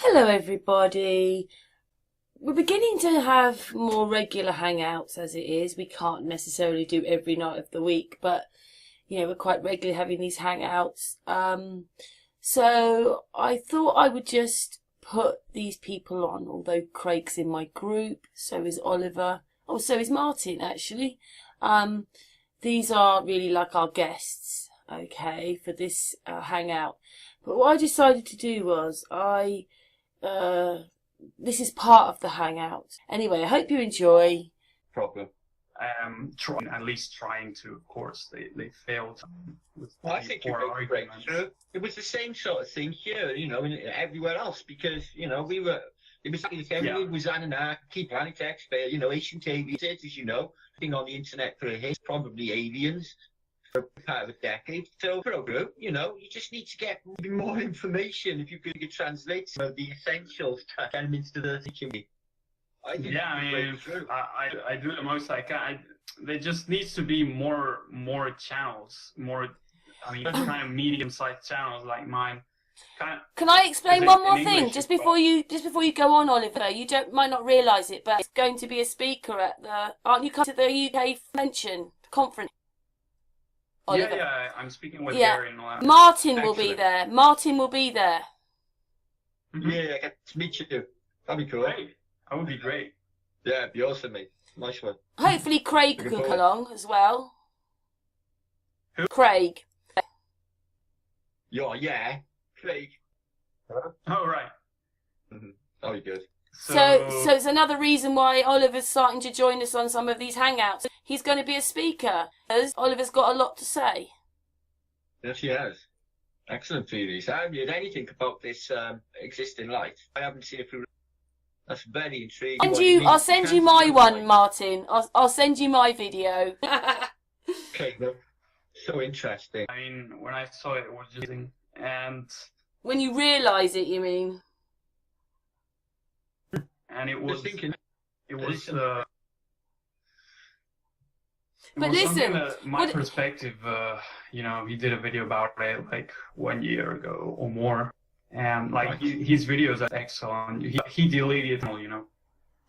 Hello, everybody. We're beginning to have more regular hangouts as it is. We can't necessarily do every night of the week, but we're quite regularly having these hangouts. So I thought I would just put these people on, although Craig's in my group, so is Oliver. Oh, so is Martin, actually. These are really like our guests, okay, for this hangout. But what I decided to do was this is part of the hangout. Anyway, I hope you enjoy. Problem. At least trying to, of course, they failed with Well, I think you made a breakthrough. It was the same sort of thing here, and everywhere else, because, it was like the same. It was Anunnaki, Planet X, ancient aliens, as you know, thing on the internet for a hit, probably aliens for part of a decade. So, for a group, you just need to get more information if you could translate the essentials, elements to the situation. I do the most I can. There just needs to be more channels, kind of medium-sized channels like mine. Can I explain one more thing just before you go on, Oliver? You might not realise it, but it's going to be a speaker at aren't you coming to the UK Convention conference? Oliver. Yeah, I'm speaking with Gary and all that. Martin will be there. Martin will be there. Mm-hmm. Yeah, I get to meet you. That'd be cool. Great. That would be great. Yeah, it'd be awesome, mate. Nice one. Hopefully Craig can come along as well. Who? Craig. Yeah. Craig. Oh, right. Mm-hmm. That'll be good. So it's another reason why Oliver's starting to join us on some of these hangouts. He's going to be a speaker, as Oliver's got a lot to say. Yes, he has. Excellent theories. I haven't heard anything about this existing light. I haven't seen it through. That's very intriguing. I'll send you my one, Martin. I'll send you my video. Okay, look. So interesting. I mean, when I saw it was just and when you realise it, you mean? And it was But listen, my perspective, he did a video about it like 1 year ago or more, and his videos are excellent. He deleted them,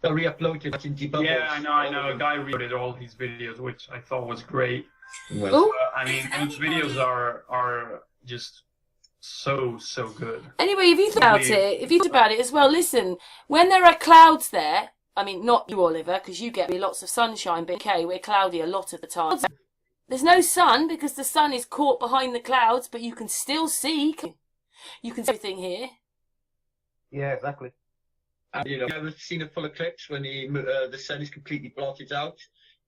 So re-uploaded it in debubbles. Yeah, I know. A guy re-uploaded all his videos, which I thought was great. Well, His videos are just so good. Anyway, if you think about it as well, listen, when there are clouds there, I mean, not you, Oliver, because you get me lots of sunshine, but okay, we're cloudy a lot of the time. There's no sun because the sun is caught behind the clouds, but you can still see. You can see everything here. Yeah, exactly. And, you ever seen a full eclipse when the sun is completely blotted out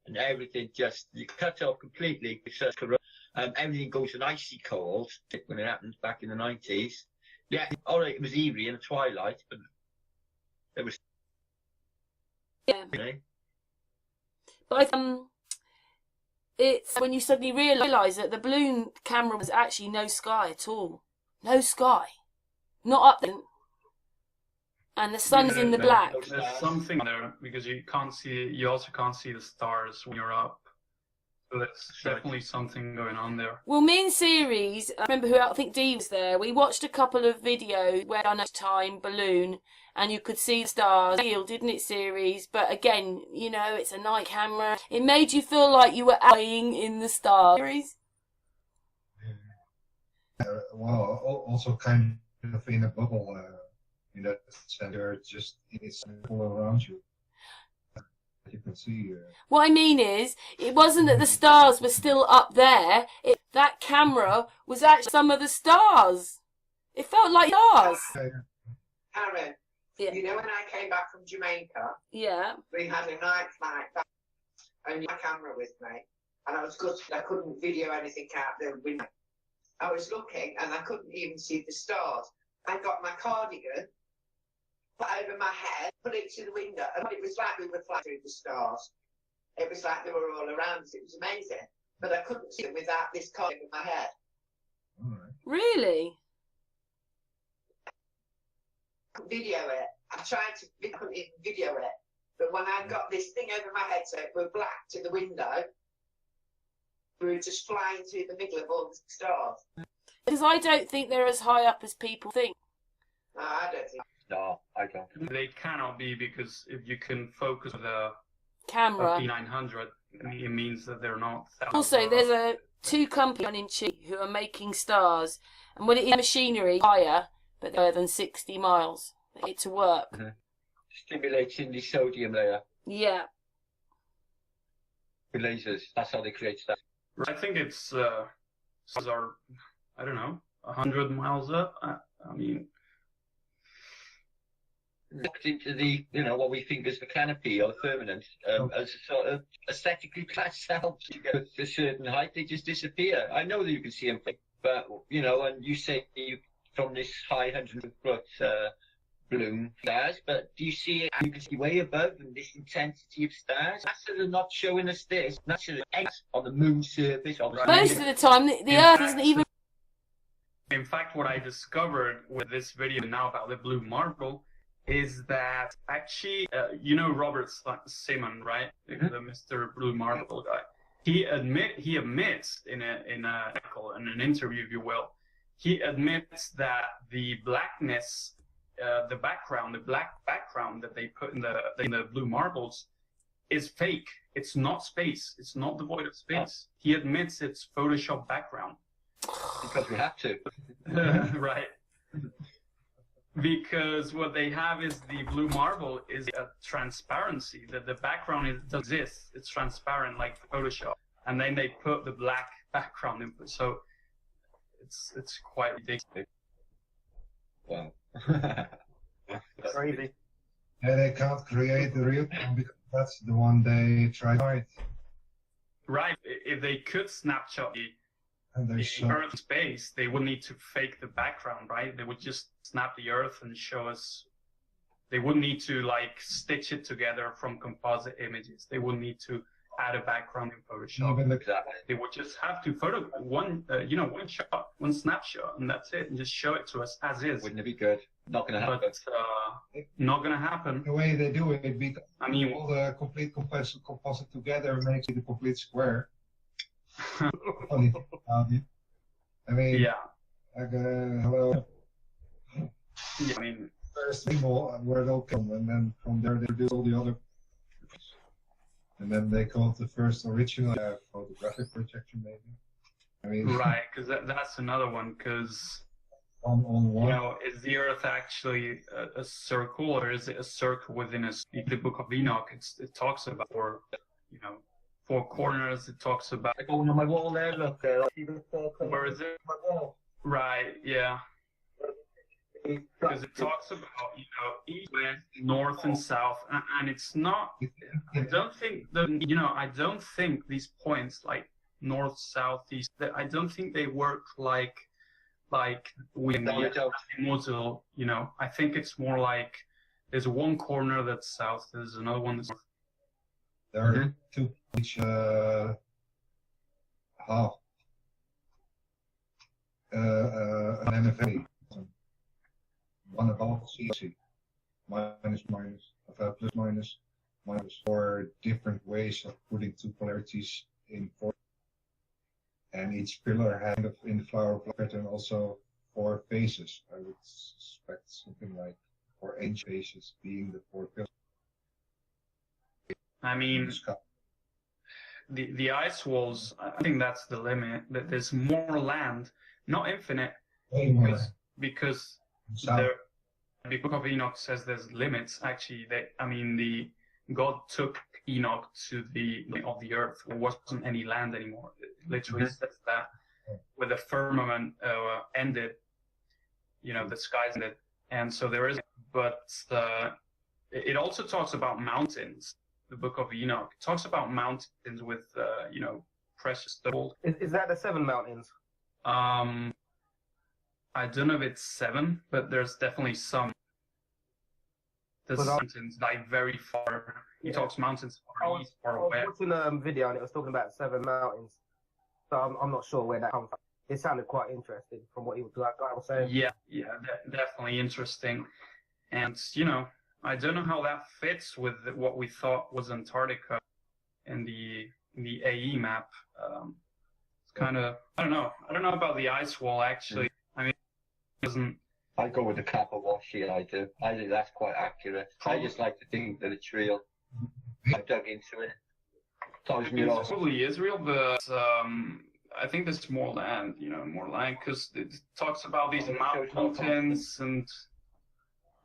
and everything just cut off completely? Everything goes an icy cold when it happened back in the 90s. Yeah, all right, it was eerie in the twilight, but it was. Yeah. But it's when you suddenly realise that the balloon camera was actually no sky at all. No sky. Not up there. And the sun's in the black. There's something there because you also can't see the stars when you're up. So there's definitely something going on there. Well, me and Ceres, I remember I think Dee was there. We watched a couple of videos where on a time balloon and you could see the stars. Didn't it, Ceres? But again, it's a night camera. It made you feel like you were lying in the stars. Ceres? Well, also kind of in a bubble, in that center, it's all around you. You can see. What I mean is, it wasn't that the stars were still up there. That camera was actually some of the stars. It felt like stars. Aaron, yeah. When I came back from Jamaica, yeah, we had a night flight back, and my camera with me, and I was good. I couldn't video anything out the window. I was looking, and I couldn't even see the stars. I got my cardigan put over my head, put it to the window, and it was like we were flying through the stars. It was like they were all around us. It was amazing. But I couldn't see them without this cardigan over my head. All right. Really? I couldn't video it. I couldn't even video it. But when I got this thing over my head, so it was black to the window, we were just flying through the middle of all the stars. Because I don't think they're as high up as people think. No, I don't think. No, I don't. They cannot be, because if you can focus with a Camera. P900, it means that they're not. Also, there's two companies in Chile who are making stars, and when it is machinery, higher, but they're than 60 miles. It to work. Mm-hmm. Stimulating the sodium layer Yeah. with lasers. That's how they create stuff. I think it's stars are, I don't know, 100 miles up. I mean, Looked into the, what we think is the canopy or the firmament as a sort of aesthetically classed cells. You go to a certain height, they just disappear. I know that you can see them, but and you say you from this high 100-foot bloom stars, but do you see it? You can see way above and this intensity of stars. NASA are not showing us this. NASA is on the moon's surface. Most of the time, the Earth isn't even. In fact, what I discovered with this video now about the blue marble is that actually, Robert Simon, right? Mm-hmm. The Mr. Blue Marble guy. He admits in an interview, if you will, he admits that the blackness, the black background that they put in the blue marbles is fake. It's not space. It's not devoid of space. He admits it's Photoshop background. Because we have to. Right. Because what they have is the blue marble is a transparency, that the background does exist. It's transparent like Photoshop. And then they put the black background in. So it's quite ridiculous. Wow. Crazy. Yeah, they can't create the real one because that's the one they tried to hide. Right. If they could snapshot And they the saw Earth space, they would need to fake the background, right? They would just snap the Earth and show us. They wouldn't need to stitch it together from composite images. They wouldn't need to add a background in Photoshop. even the Exactly. They would just have to photo one shot, one snapshot, and that's it, and just show it to us as is. Wouldn't it be good? Not going to happen. But not gonna happen. the way they do it, because I mean, all the complete composite together makes it a complete square. Funny. I mean, yeah. Hello. Yeah, I mean, First people where they'll come, and then from there they do all the other. And then they call it the first original photographic projection, maybe. I mean, right, because that's another one, because, on one. is the Earth actually a circle, or is it a circle within the Book of Enoch? It talks about four corners. It talks about. Like on my wall there, look. See the four corners? Where is it? My wall. Right, yeah. Because it talks about, east, west, north, and south, and it's not. I don't think these points like north, south, east. I don't think they work like with the model. I think it's more like there's one corner that's south, there's another one that's north. There are two each half. An NFA. One above CC. Minus, plus minus, minus. Four different ways of putting two polarities in four. And each pillar had in the flower pattern also 4 faces. I would suspect something like 4 inch faces being the 4 pillars. I mean, the ice walls, I think that's the limit, that there's more land, not infinite, Way more. because South. the Book of Enoch says there's limits. Actually, God took Enoch to the of the earth. There wasn't any land anymore. It literally says that with the firmament ended, the skies ended, and so there is. But it also talks about mountains. The Book of Enoch talks about mountains with precious gold. Is that the 7 mountains? I don't know if it's 7, but there's definitely some. There's mountains like very far. He talks mountains far east, far I was west. watching a video and it was talking about 7 mountains. So I'm not sure where that comes from. It sounded quite interesting from what that guy was saying. Yeah, definitely interesting. And I don't know how that fits with what we thought was Antarctica in the AE map. It's kind of I don't know about the ice wall actually. I mean, it doesn't. I go with the Kappa wall. or she, I do. I think that's quite accurate. I just like to think that it's real. I dug into it. It probably is real, but I think there's more land, because it talks about these mountains and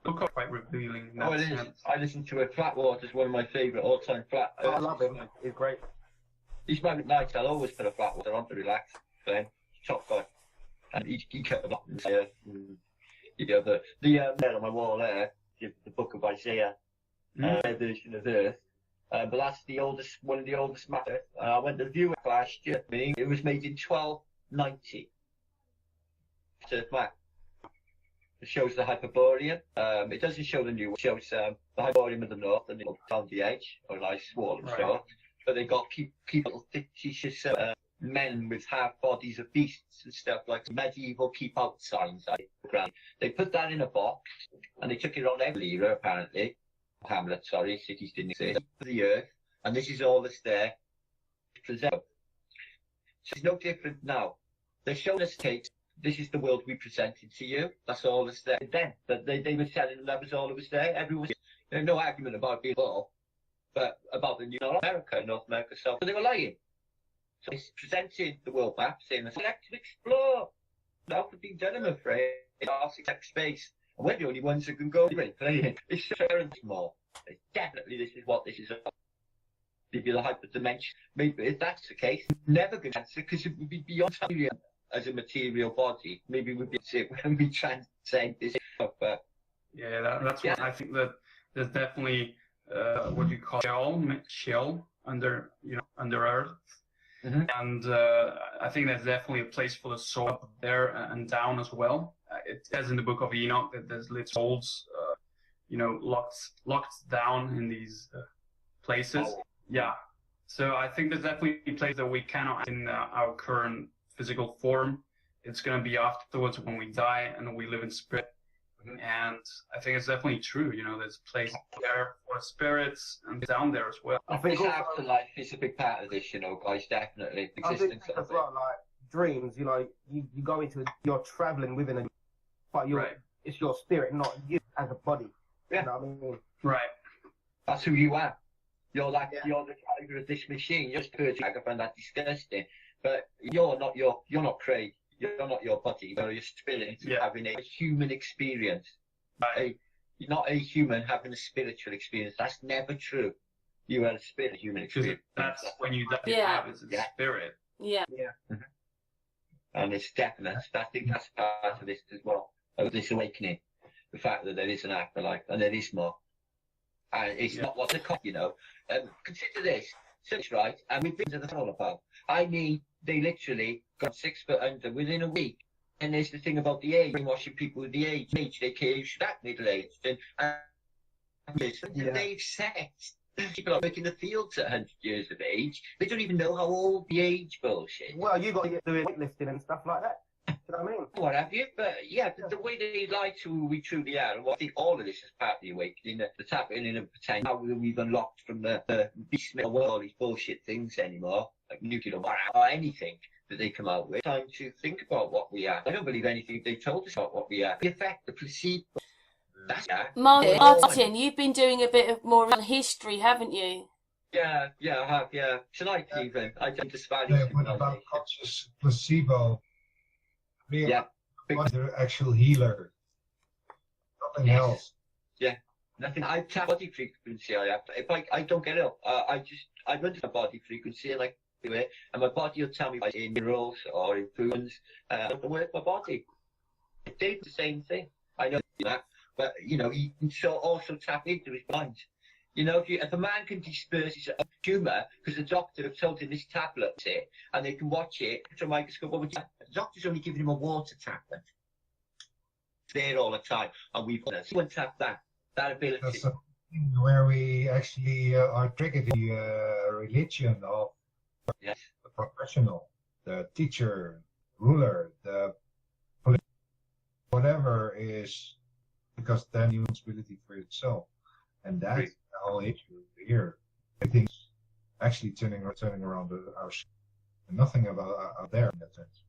look quite revealing. Oh, it is. I listen to it. Flatwater is one of my favourite all-time flat. I love him. He's great. He's my night. I'll always put a Flatwater on to relax. Then top guy, and he kept up there. The there on my wall there, the Book of Isaiah, version of Earth. But that's one of the oldest matters. I went to view it last year. It was made in 1290. Earth map. It shows the Hyperborean. It doesn't show the new one. It shows the Hyperborean of the north and on the edge, or a nice wall of sort. But they got keep little fictitious men with half bodies of beasts and stuff like medieval keep out signs. They put that in a box and they took it on every era apparently. Hamlet, sorry, cities didn't exist. The Earth, and this is all that's there. So it's no different now. They're showing us tapes. This is the world we presented to you. That's all that's there. Then, but they were telling them that was all that was there. Everyone was there's no argument about being all, but about the North America, South. So they were lying. So they presented the world map, saying, "Select to explore." Nothing being done, I'm afraid. It's architect space. We're the only ones who can go anyway. It's more. Definitely, this is what this is about. Maybe the hyperdimension. Maybe if that's the case, never going to answer because it would be beyond time as a material body. Maybe we'd be when we transcend this. But yeah, that's what I think. That there's definitely what you call shell under Earth. Mm-hmm. And I think there's definitely a place for the soul up there and down as well. It says in the Book of Enoch that there's little souls, locked down in these places. Oh. Yeah. So I think there's definitely a place that we cannot in our current physical form. It's going to be afterwards when we die and we live in spirit. Mm-hmm. And I think it's definitely true. There's a place there for spirits and down there as well. I think afterlife is a big part of this, guys. Definitely. I think as well, like dreams. You go into you're traveling within a, but it's your spirit, not you as a body. Yeah. You know what I mean? Right. That's who you are. You're the driver of this machine. You're just purging. I find that disgusting. But you're not Craig. You're not your body. You're your spirit having a human experience. Right. You're not a human having a spiritual experience. That's never true. You are a spirit, human experience. That's when you have as a spirit. Yeah. Yeah. Mm-hmm. And it's definite. I think that's part of this as well. Of this awakening. The fact that there is an afterlife and there is more. And it's not what they call, consider this. So it's right. And we've been to the all about. I mean, they literally got 6 foot under within a week. And there's the thing about the age, brainwashing people with the age. They care that middle aged. And they've said people are working the fields at 100 years of age. They don't even know how old the age bullshit. Well, you got to get doing weightlifting and stuff like that. You know what I mean? What have you? But the way they lie to who we truly are, and I think all of this is part of the awakening, the tapping in and pretending how we've unlocked from the beast world, all these bullshit things anymore, like nuclear war or anything that they come out with. Time to think about what we are. I don't believe anything they told us about what we are. The effect, the placebo. That's Martin, you've been doing a bit of more history, haven't you? Yeah, I have. Yeah, tonight even. I don't disvalue. Yeah, what about conscious placebo? The actual healer. Nothing else. Yeah, nothing. I tap body frequency. I have. If I don't get up, I run to my body frequency and I do it, and my body will tell me in minerals or in foods. I work my body. It did the same thing. I know that, but he can also tap into his mind. If a man can disperse his tumour because the doctor have told him this tablet's it, and they can watch it through a microscope, the doctor's only giving him a water tablet. It's there all the time, and we've got to tap that ability. That's something where we actually are triggered the religion of the professional, the teacher, ruler, the whatever is, because then you responsibility for yourself, and that's the whole issue here. I think it's actually turning around our nothing about out there in that sense.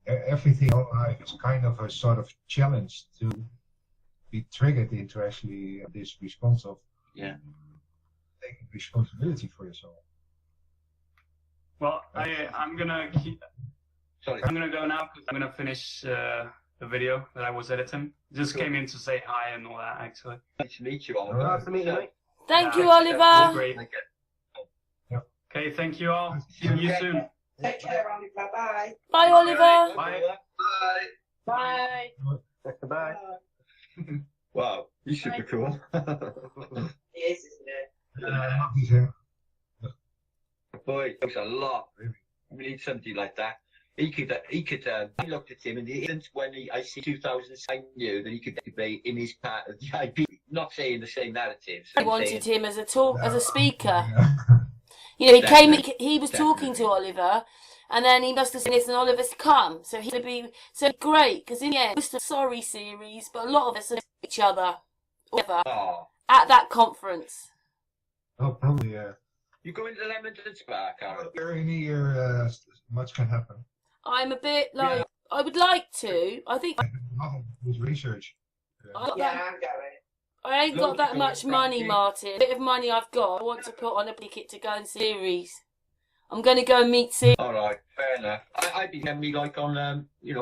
Everything in life is kind of a sort of challenge to be triggered into actually this response of Yeah. taking responsibility for yourself. Well, I'm gonna go now because I'm gonna finish the video that I was editing. Just came in to say hi and all that, actually. Nice to meet you all. Nice to meet you, mate. Thank you, That's Oliver. great. Okay, thank you all. See you soon. Take care, Oliver. Bye. Bye, Oliver. Bye. Bye. Bye. Wow, he's super cool. He is, isn't it? He's here. Boy, it was a lot. We need somebody like that. He could. I looked at him, and the instant when I see 2000, I knew that he could be in his part of the IB. Not saying the same narratives. I wanted him as a speaker. Yeah. You know, he Definitely. came. He was talking to Oliver, and then he must have seen this, and Oliver's come. So he'd be so great because in the end, it's a sorry series, but a lot of us are each other, whatever, Oh, at that conference. Oh, probably, yeah. you go into Leamington Spa, Karen. Here in a year, much can happen. I'm a bit like I would like to. I think Nothing with research. I got Yeah, that, I'm going. I ain't got that Loads much of money, Frankie. Martin. The bit of money I've got, I want to put on a ticket to go and series. I'm going to go and meet series. All right, fair enough. I'd be me like on, going on. Yeah,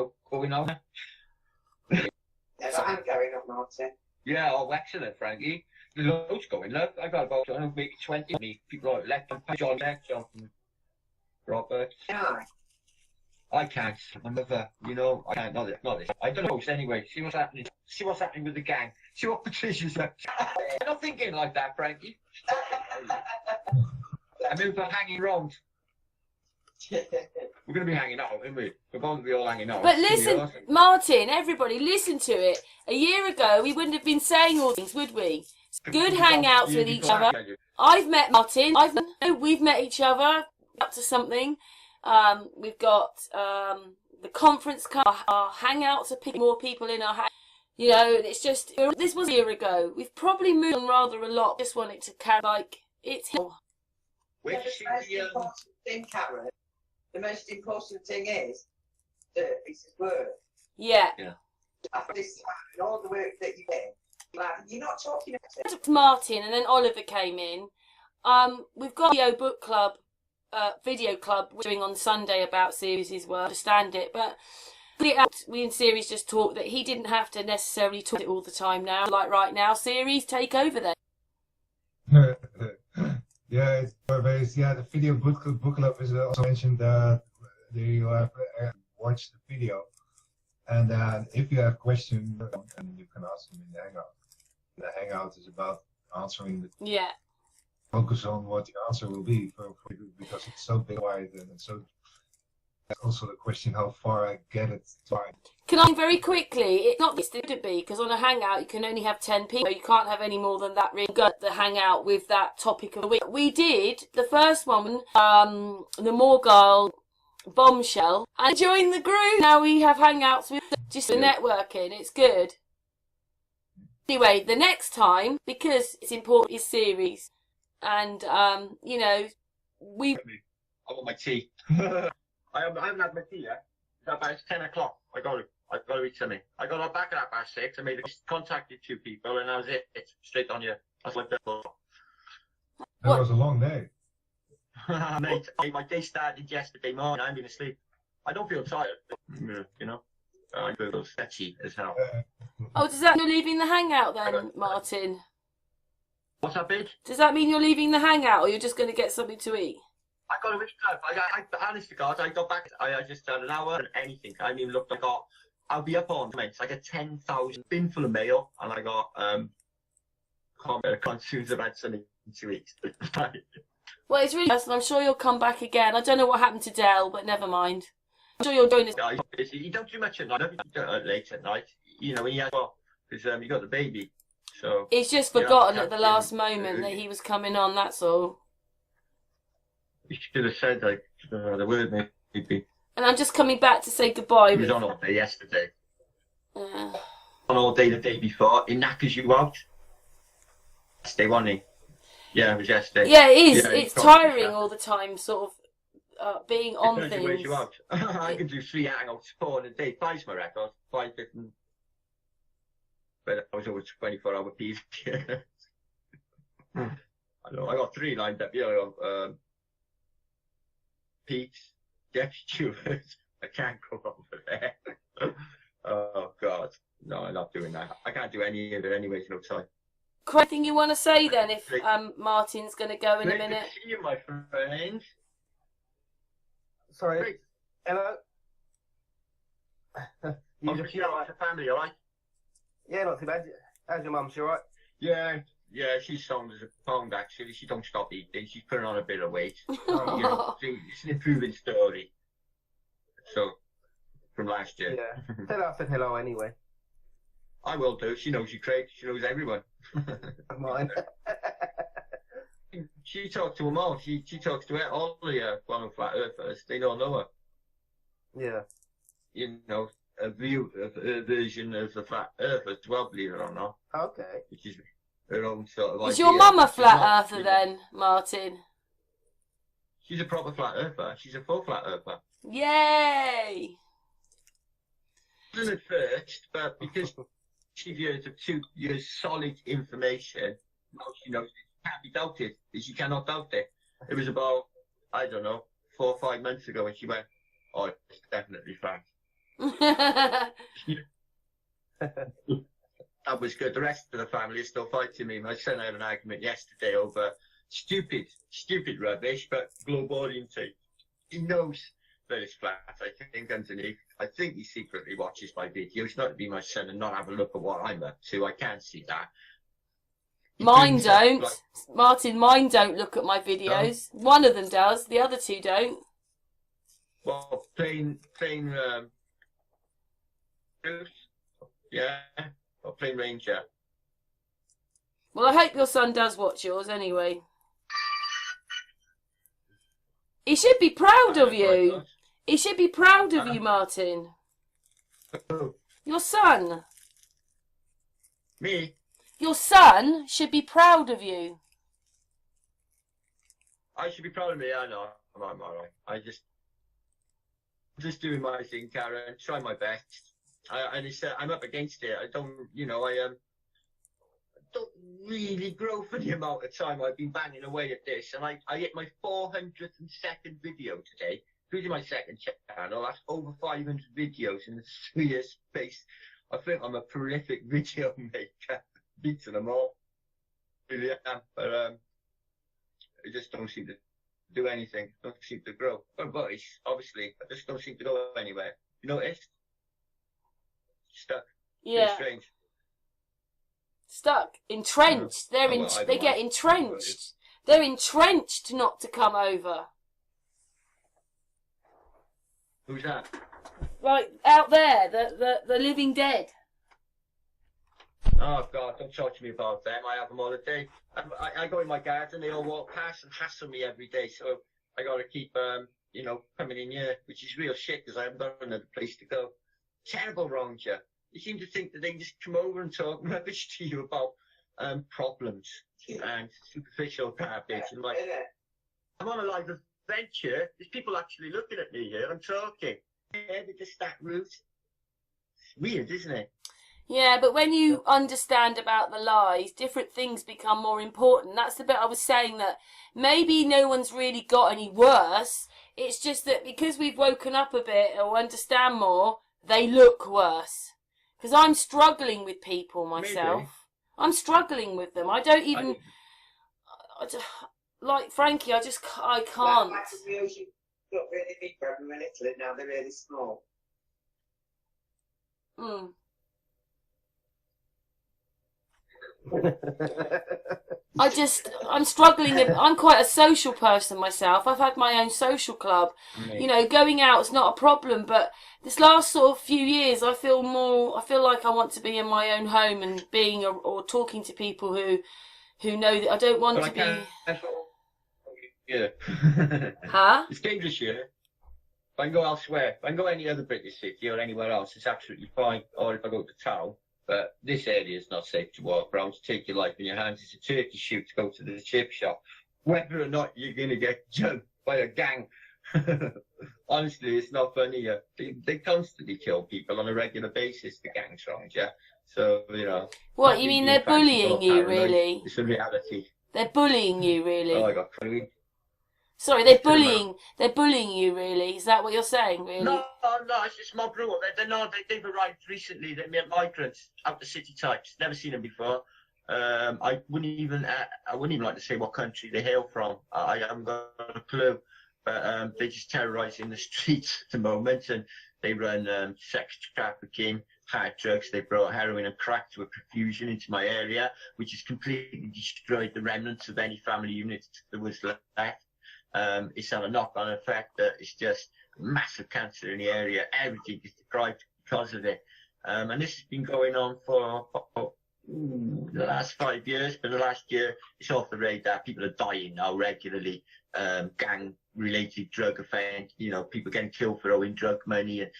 but I'm going on, Martin. Yeah, oh, excellent, Frankie. There's loads going. Look, I've got about maybe 20 people like left. John, Jonathan, Robert. Yeah. I can't. I'm never, I can't. Not this. I don't know. Anyway, see what's happening. See what's happening with the gang. See what Patricia's up to. I'm not thinking like that, Frankie. I mean, we're hanging around. We're going to be hanging out, aren't we? We're going to be all hanging out. But It's gonna be listen, awesome. Martin, everybody, listen to it. A year ago, we wouldn't have been saying all these, would we? Good hangouts with each other. I've met Martin. We've met each other up to something. We've got the conference, our hangouts are picking more people in our it's just, this was a year ago. We've probably moved on rather a lot. Just wanted to carry, it's here. Where'd you The see most the, important thing, Karen, the most important thing is that it's work. Yeah. After this time and all the work that you did, like, you're not talking about it. Martin, and then Oliver came in. We've got video club we're doing on Sunday about series' work. I understand it, but we in series just talked that he didn't have to necessarily talk it all the time now. Like right now, series take over then. Yeah, it's based. Yeah, the video book club is also mentioned that you have watched the video, and if you have questions, and you can ask them in the hangout. The hangout is about answering the Yeah. focus on what the answer will be for you because it's so big wide and so. That's also the question how far I get it. Can I very quickly? It's not this, would it be? Because on a hangout you can only have 10 people. You can't have any more than that. Really good. The hangout with that topic of the week. We did the first one, the Morgile bombshell, and join the group. Now we have hangouts with just the networking. It's good. Anyway, the next time, because it's important, is series, and we. I want my tea. I haven't had my tea yet. It's about 10 o'clock. I've got to eat something. I got back at 6:30. I contacted 2 people, and that was it. It's straight on you. That's like that. That was a long day. Mate, my day started yesterday morning. I've been asleep. I don't feel tired. I feel sketchy as hell. Oh, does that mean you're leaving the hangout then, Martin? What's that, bitch? Does that mean you're leaving the hangout, or you're just going to get something to eat? I got a rich club. I honest to God, I got back. I just had an hour and anything. I mean, look, I'll be up on comments. I got 10,000 bin full of mail, and I got soon I've had something in 2 weeks. Well, it's really nice, and I'm sure you'll come back again. I don't know what happened to Dell, but never mind. I'm sure you're doing this. Yeah, he's busy. You don't do much at night. Late at night. When he has because you got the baby. So He's just forgotten at the last moment that he was coming on. That's all. You should have said the word maybe. And I'm just coming back to say goodbye. He was on all day yesterday. Uh, On all day the day before. It knackers you out. Yesterday, wasn't he? Yeah, it was yesterday. yeah, it is. Yeah, It's he's got tiring that. all the time, sort of being on It wears things. you out. I can do 3 hangouts, 4 in a day. 5's my record. 5 different. but I was always 24-hour piece. I know. I got 3 lined up. Pete's, Jeff Stewart. I can't go over there. Oh God, no, I'm not doing that. I can't do any of it anyways. No time. Anything you want to say then? If Martin's going to go in a minute. Good to see you, my friend. Sorry. Great. Hello. You I'm just here with the family, alright? Yeah, not too bad. How's your mum? She alright? Yeah, she's sound as a pound actually. She don't stop eating. She's putting on a bit of weight. It's an improving story. So, from last year. Yeah. Tell her I said hello anyway. I will do. She knows you, Craig. She knows everyone. Mine. She talks to them all. She talks to all the flat earthers. They don't know her. Yeah. You know, a version of the flat earth as well, believe it or not. Okay. Which is her own sort of Is idea. your mum a She's flat not, earther then, Martin? She's a proper flat earther. She's a full flat earther. Yay! She wasn't at first, but because she's years of 2 years solid information, now she knows it can't be doubted. She cannot doubt it. It was about, I don't know, 4 or 5 months ago when she went, oh, it's definitely flat. That was good. The rest of the family is still fighting me. My son had an argument yesterday over stupid rubbish, but global oriented. He knows that it's flat, I think, underneath. I think he secretly watches my videos, not to be my son and not have a look at what I'm up to. I can't see that. Mine don't. Martin, mine don't look at my videos. No. One of them does, the other 2 don't. Well, plain yeah, or plain Ranger. Well, I hope your son does watch yours anyway. He should be proud of you. He should be proud of you, Martin. Your son. Me? Your son should be proud of you. I should be proud of me, I know. I'm alright. I'm just doing my thing, Karen, try my best. I'm up against it. I don't really grow for the amount of time I've been banging away at this. And I hit my 402nd video today, including my second channel. That's over 500 videos in a 3 year space. I think I'm a prolific video maker. Beating them all. Really am. But I just don't seem to do anything. Don't seem to grow. Got a voice, obviously. I just don't seem to go anywhere. You noticed? Stuck. Yeah. Pretty strange. Stuck. Entrenched. They get entrenched. They're entrenched not to come over. Who's that? Right, out there, the living dead. Oh God, don't talk to me about them. I have them all the day. I go in my garden, they all walk past and hassle me every day. So I got to keep, coming in here, which is real shit because I haven't got another place to go. Terrible wrong, Joe. You seem to think that they can just come over and talk rubbish to you about problems and superficial garbage. And like, I'm on a live adventure. There's people actually looking at me here. I'm talking. Yeah, they're just that rude. It's weird, isn't it? Yeah, but when you understand about the lies, different things become more important. That's the bit I was saying, that maybe no one's really got any worse. It's just that because we've woken up a bit or understand more, they look worse. Because I'm struggling with people myself. Maybe. I'm struggling with them. I don't even... like Frankie, I can't. Like the wheels you got really big when we were little, and now they're really small. Hmm. I'm struggling. I'm quite a social person myself. I've had my own social club. You know, going out is not a problem, but this last sort of few years, I feel like I want to be in my own home and being or talking to people who know that I don't want to be. Yeah. Huh? It's dangerous here. If I can go elsewhere, if I can go any other British city or anywhere else, it's absolutely fine. Or if I go to town. But this area is not safe to walk around, to take your life in your hands. It's a turkey shoot to go to the chip shop. Whether or not you're going to get jumped by a gang. Honestly, it's not funny. They constantly kill people on a regular basis, the gangs around, yeah. So, you know. What, you mean they're bullying you, really? It's a reality. They're bullying you, really? Oh, I got crazy. Sorry, they're bullying you, really? Is that what you're saying, really? No, it's just mob rule. They've arrived recently. They're migrants, out the city types. Never seen them before. I wouldn't even like to say what country they hail from. I haven't got a clue. But they're just terrorising the streets at the moment, and they run sex trafficking, hard drugs. They brought heroin and crack to a profusion into my area, which has completely destroyed the remnants of any family unit that was left. It's had a knock-on effect that it's just massive cancer in the area. Everything is deprived because of it. And this has been going on for the last 5 years, but the last year it's off the radar. People are dying now regularly. Gang-related drug offence, you know, people getting killed for owing drug money and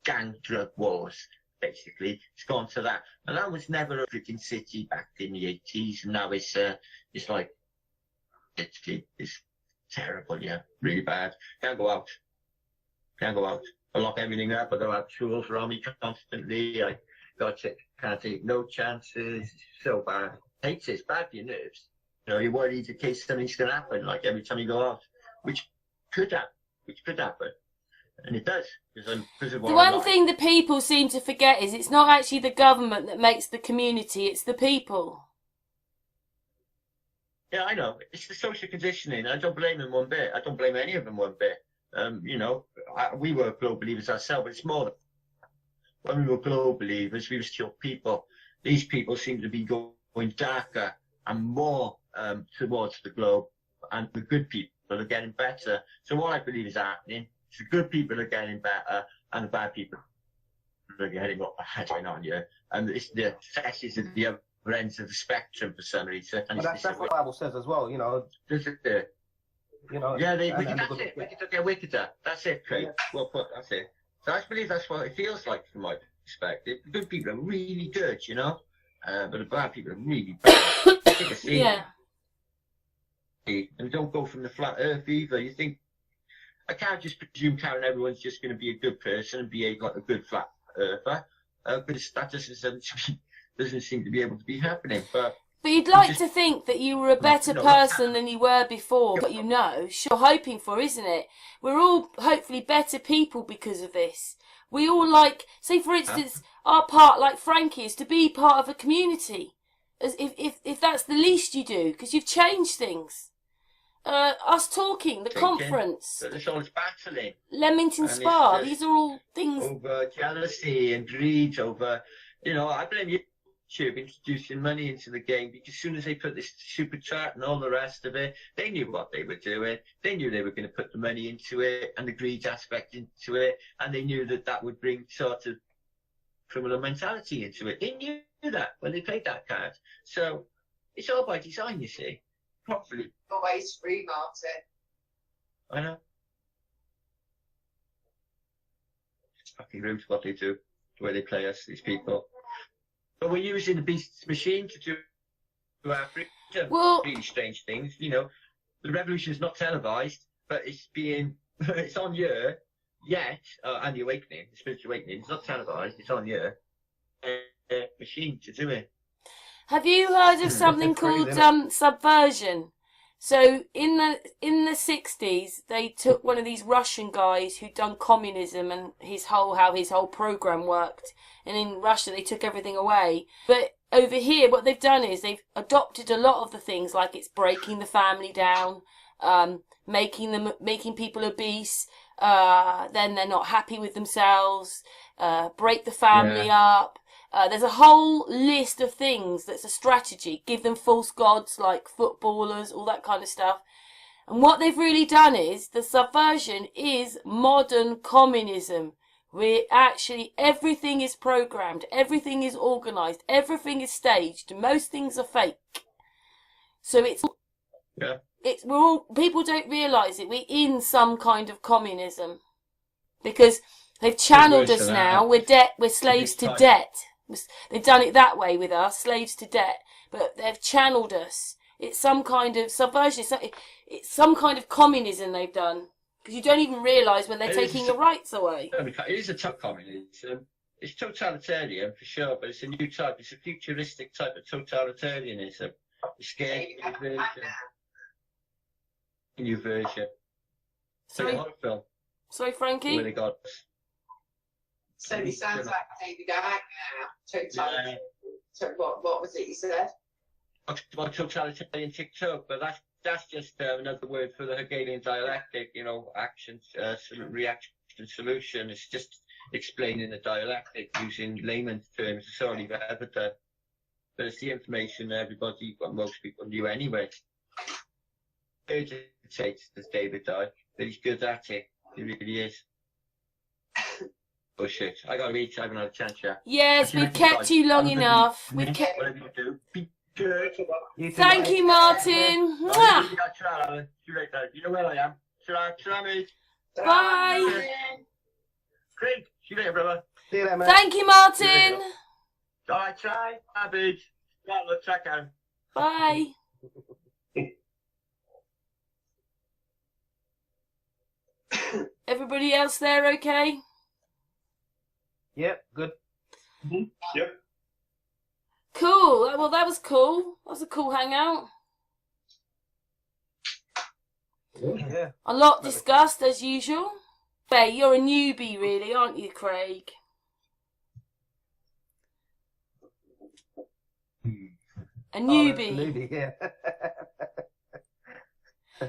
gang drug wars, basically. It's gone to that. And that was never a freaking city back in the 80s, and now it's like, it's terrible, yeah, really bad. Can't go out. I lock everything up. I don't have tools around me constantly. Can't take no chances. It's so bad. Hates it. It's bad for your nerves. You know, you're worried in case something's going to happen, like every time you go out, which could happen. And it does. Because of the one thing the people seem to forget is it's not actually the government that makes the community, it's the people. Yeah, I know. It's the social conditioning. I don't blame them one bit. I don't blame any of them one bit. You know, we were global believers ourselves, but it's more than when we were global believers, we were still people. These people seem to be going darker and more towards the globe, and the good people are getting better. So what I believe is happening is the good people are getting better, and the bad people are getting up ahead on you. And it's the excesses at the other ends of the spectrum for some reason. And that's what the Bible says as well, you know. Does it? You know, yeah, that's it. Wickeder get wickeder. That's it, Craig. Yeah. Well put. That's it. So I believe that's what it feels like from my perspective. The good people are really good, you know, but the bad people are really bad. Yeah. And don't go from the flat earth either. You think, I can't just presume, Karen, everyone's just going to be a good person and behave like a good flat earther. Because that doesn't seem to be able to be happening. But you'd like to think that you were a better person than you were before, but you know, you're hoping for, isn't it? We're all hopefully better people because of this. We all like, say for instance, our part, like Frankie, is to be part of a community. As if that's the least you do, because you've changed things. Us talking, the conference, it's all battling. Leamington Spa, these are all things. Over jealousy and greed, over, you know, I blame YouTube introducing money into the game, because as soon as they put this super chat and all the rest of it, they knew what they were doing. They knew they were going to put the money into it and the greed aspect into it, and they knew that would bring sort of criminal mentality into it. They knew that when they played that card. So it's all by design, you see. Properly. Always free, Martin. I know. It's fucking rude what they do, the way they play us, these people. But we're using the beast's machine to do our freedom. Well, really strange things, you know. The revolution is not televised, but it's on your, yet, and the awakening, the spiritual awakening, it's not televised, it's on your machine to do it. Have you heard of something called subversion? So in the 60s, they took one of these Russian guys who'd done communism and how his whole program worked, and in Russia they took everything away. But over here, what they've done is they've adopted a lot of the things, like it's breaking the family down, making people obese. Then they're not happy with themselves. Break the family up. There's a whole list of things that's a strategy. Give them false gods like footballers, all that kind of stuff. And what they've really done is, the subversion is modern communism. Where actually everything is programmed, everything is organised, everything is staged, most things are fake. So people don't realise it. We're in some kind of communism. Because they've channeled us now, we're slaves to debt. They've done it that way with us, slaves to debt, but they've channeled us. It's some kind of subversion. It's some kind of communism they've done, because you don't even realise when they're taking your rights away. It is a tough communism. it's totalitarian for sure, but it's a new type. It's a futuristic type of totalitarianism. A scary new version. Sorry, Horror film. sorry, Frankie. Where they got. So it sounds like David Icke now. Totalitarian. So what was it you said? About totalitarian TikTok, but that's just another word for the Hegelian dialectic. You know, action, reaction, solution. It's just explaining the dialectic using layman's terms. It's already evident, but it's the information everybody, well, most people knew anyway. Irritates as David Icke, but he's good at it. He really is. Oh shit! I gotta reach. I haven't had a chance yet. Yes, we've kept you long enough. We've kept. Whatever you do, be good. Thank you, Martin. Mwah. See you later. You know where I am. Shall mate? Bye. Great. See you later, brother. See you later, man. Thank you, Martin. Alright, try. Bye, bitch. Let's check out. Bye. Everybody else there okay? Yep, good. Yep. Cool. Well, that was cool. That was a cool hangout. Yeah. A lot discussed as usual. Hey, you're a newbie really, aren't you, Craig? A newbie. Absolutely, yeah.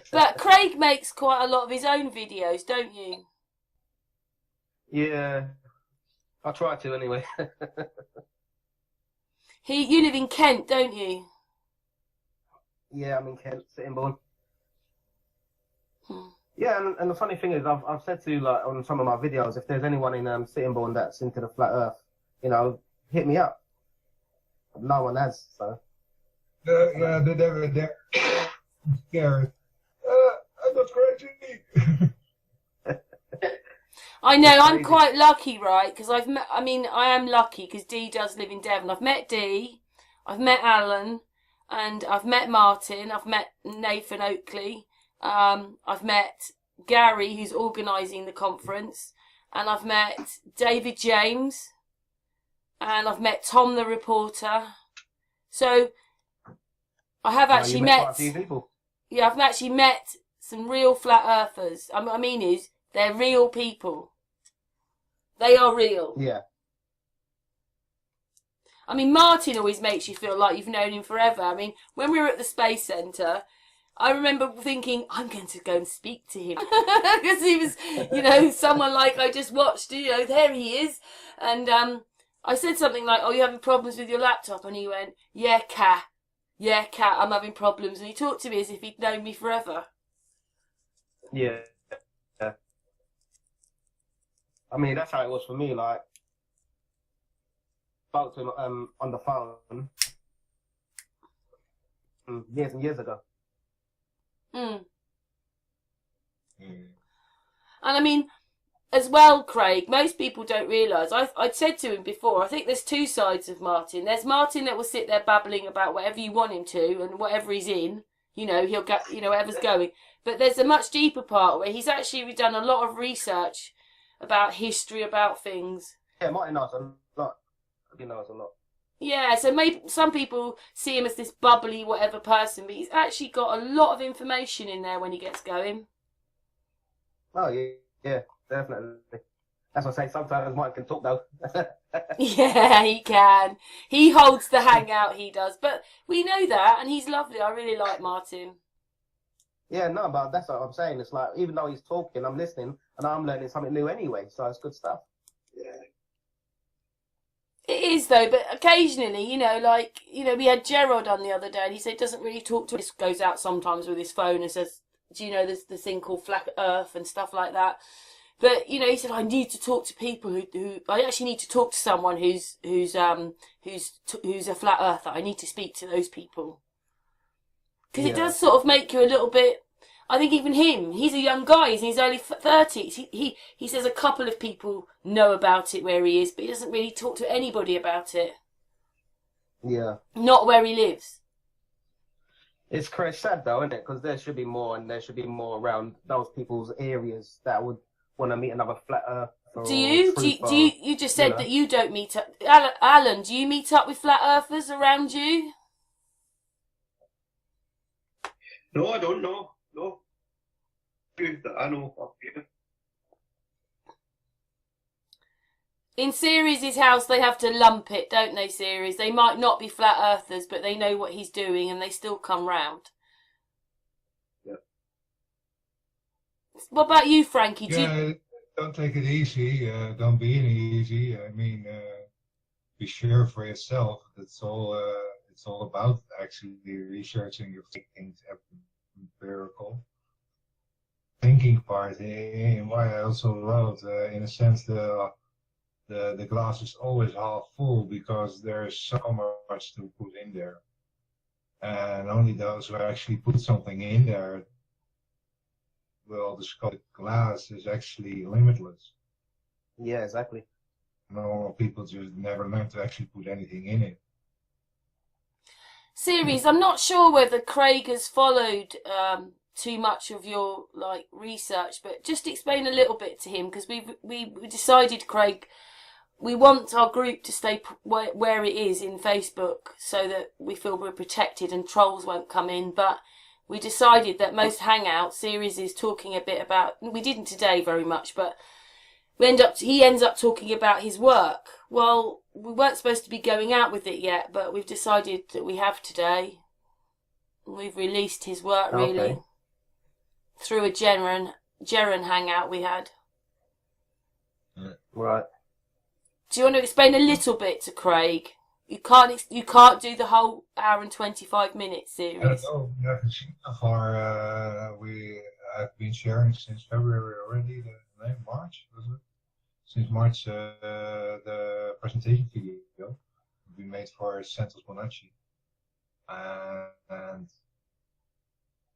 But Craig makes quite a lot of his own videos, don't you? Yeah. I try to anyway. You live in Kent, don't you? Yeah, I'm in Kent, Sittingbourne. Hmm. Yeah, and the funny thing is, I've said to like on some of my videos, if there's anyone in Sittingbourne that's into the flat Earth, you know, hit me up. No one has, so. Yeah, they're scared. I'm not crazy. I know, I'm quite lucky, right? Because I am lucky because Dee does live in Devon. I've met Dee, I've met Alan, and I've met Martin, I've met Nathan Oakley, I've met Gary, who's organising the conference, and I've met David James, and I've met Tom the reporter. So, I have actually met quite a few people. Yeah, I've actually met some real flat earthers. I mean, they're real people. They are real. Yeah. I mean, Martin always makes you feel like you've known him forever. I mean, when we were at the Space Centre, I remember thinking, I'm going to go and speak to him. Because he was, you know, someone like I just watched, you know, there he is. And I said something like, oh, you having problems with your laptop? And he went, yeah, Kat, I'm having problems. And he talked to me as if he'd known me forever. Yeah. I mean, that's how it was for me. Like, spoke to him on the phone years and years ago. Mm. And I mean, as well, Craig, most people don't realise, I'd said to him before, I think there's two sides of Martin. There's Martin that will sit there babbling about whatever you want him to and whatever he's in, you know, he'll get, you know, whatever's going. But there's a much deeper part where he's actually done a lot of research about history, about things. Yeah, Martin knows a lot. He knows a lot. Yeah, so maybe some people see him as this bubbly whatever person, but he's actually got a lot of information in there when he gets going. Oh, yeah, definitely. That's what I say, sometimes Martin can talk though. Yeah, he can. He holds the hangout, he does. But we know that, and he's lovely. I really like Martin. Yeah, no, but that's what I'm saying. It's like, even though he's talking, I'm listening, and I'm learning something new anyway, so it's good stuff. Yeah. It is, though, but occasionally, you know, like, you know, we had Gerard on the other day, and he said he doesn't really talk to us. Goes out sometimes with his phone and says, do you know this thing called flat Earth and stuff like that? But, you know, he said, I need to talk to people who I actually need to talk to someone who's a flat earther. I need to speak to those people. Because it does sort of make you a little bit, I think even him, he's a young guy, he's in his early 30s. He says a couple of people know about it where he is, but he doesn't really talk to anybody about it. Yeah. Not where he lives. It's quite sad though, isn't it? Because there should be more, and there should be more around those people's areas that would want to meet another flat Earth for Do you? truth Do you? You just said that you don't meet up. Alan, do you meet up with flat earthers around you? No, I don't know. No. That I know of, yeah. In Ceres' house, they have to lump it, don't they, Ceres? They might not be flat earthers, but they know what he's doing and they still come round. Yeah. What about you, Frankie? Yeah, don't take it easy. Don't be easy. I mean, be sure for yourself. It's all about actually researching your things, empirical thinking part. In why I also wrote, in a sense, the glass is always half full because there's so much to put in there, and only those who actually put something in there will discover the glass is actually limitless. Yeah, exactly. Normal people just never learn to actually put anything in it. Ceres, I'm not sure whether Craig has followed too much of your research, but just explain a little bit to him, because we decided, Craig, we want our group to stay where it is in Facebook so that we feel we're protected and trolls won't come in. But we decided that most Hangout series is talking a bit about, we didn't today very much, but he ends up talking about his work. Well, we weren't supposed to be going out with it yet, but we've decided that we have today. We've released his work, really, through a Jeren Hangout we had. Right. Do you want to explain a little bit to Craig? You can't do the whole hour and 25 minutes series. I don't know. We haven't seen so far. I've been sharing since February already. March was it? Since March, the presentation video we made for Santos Bonacci, and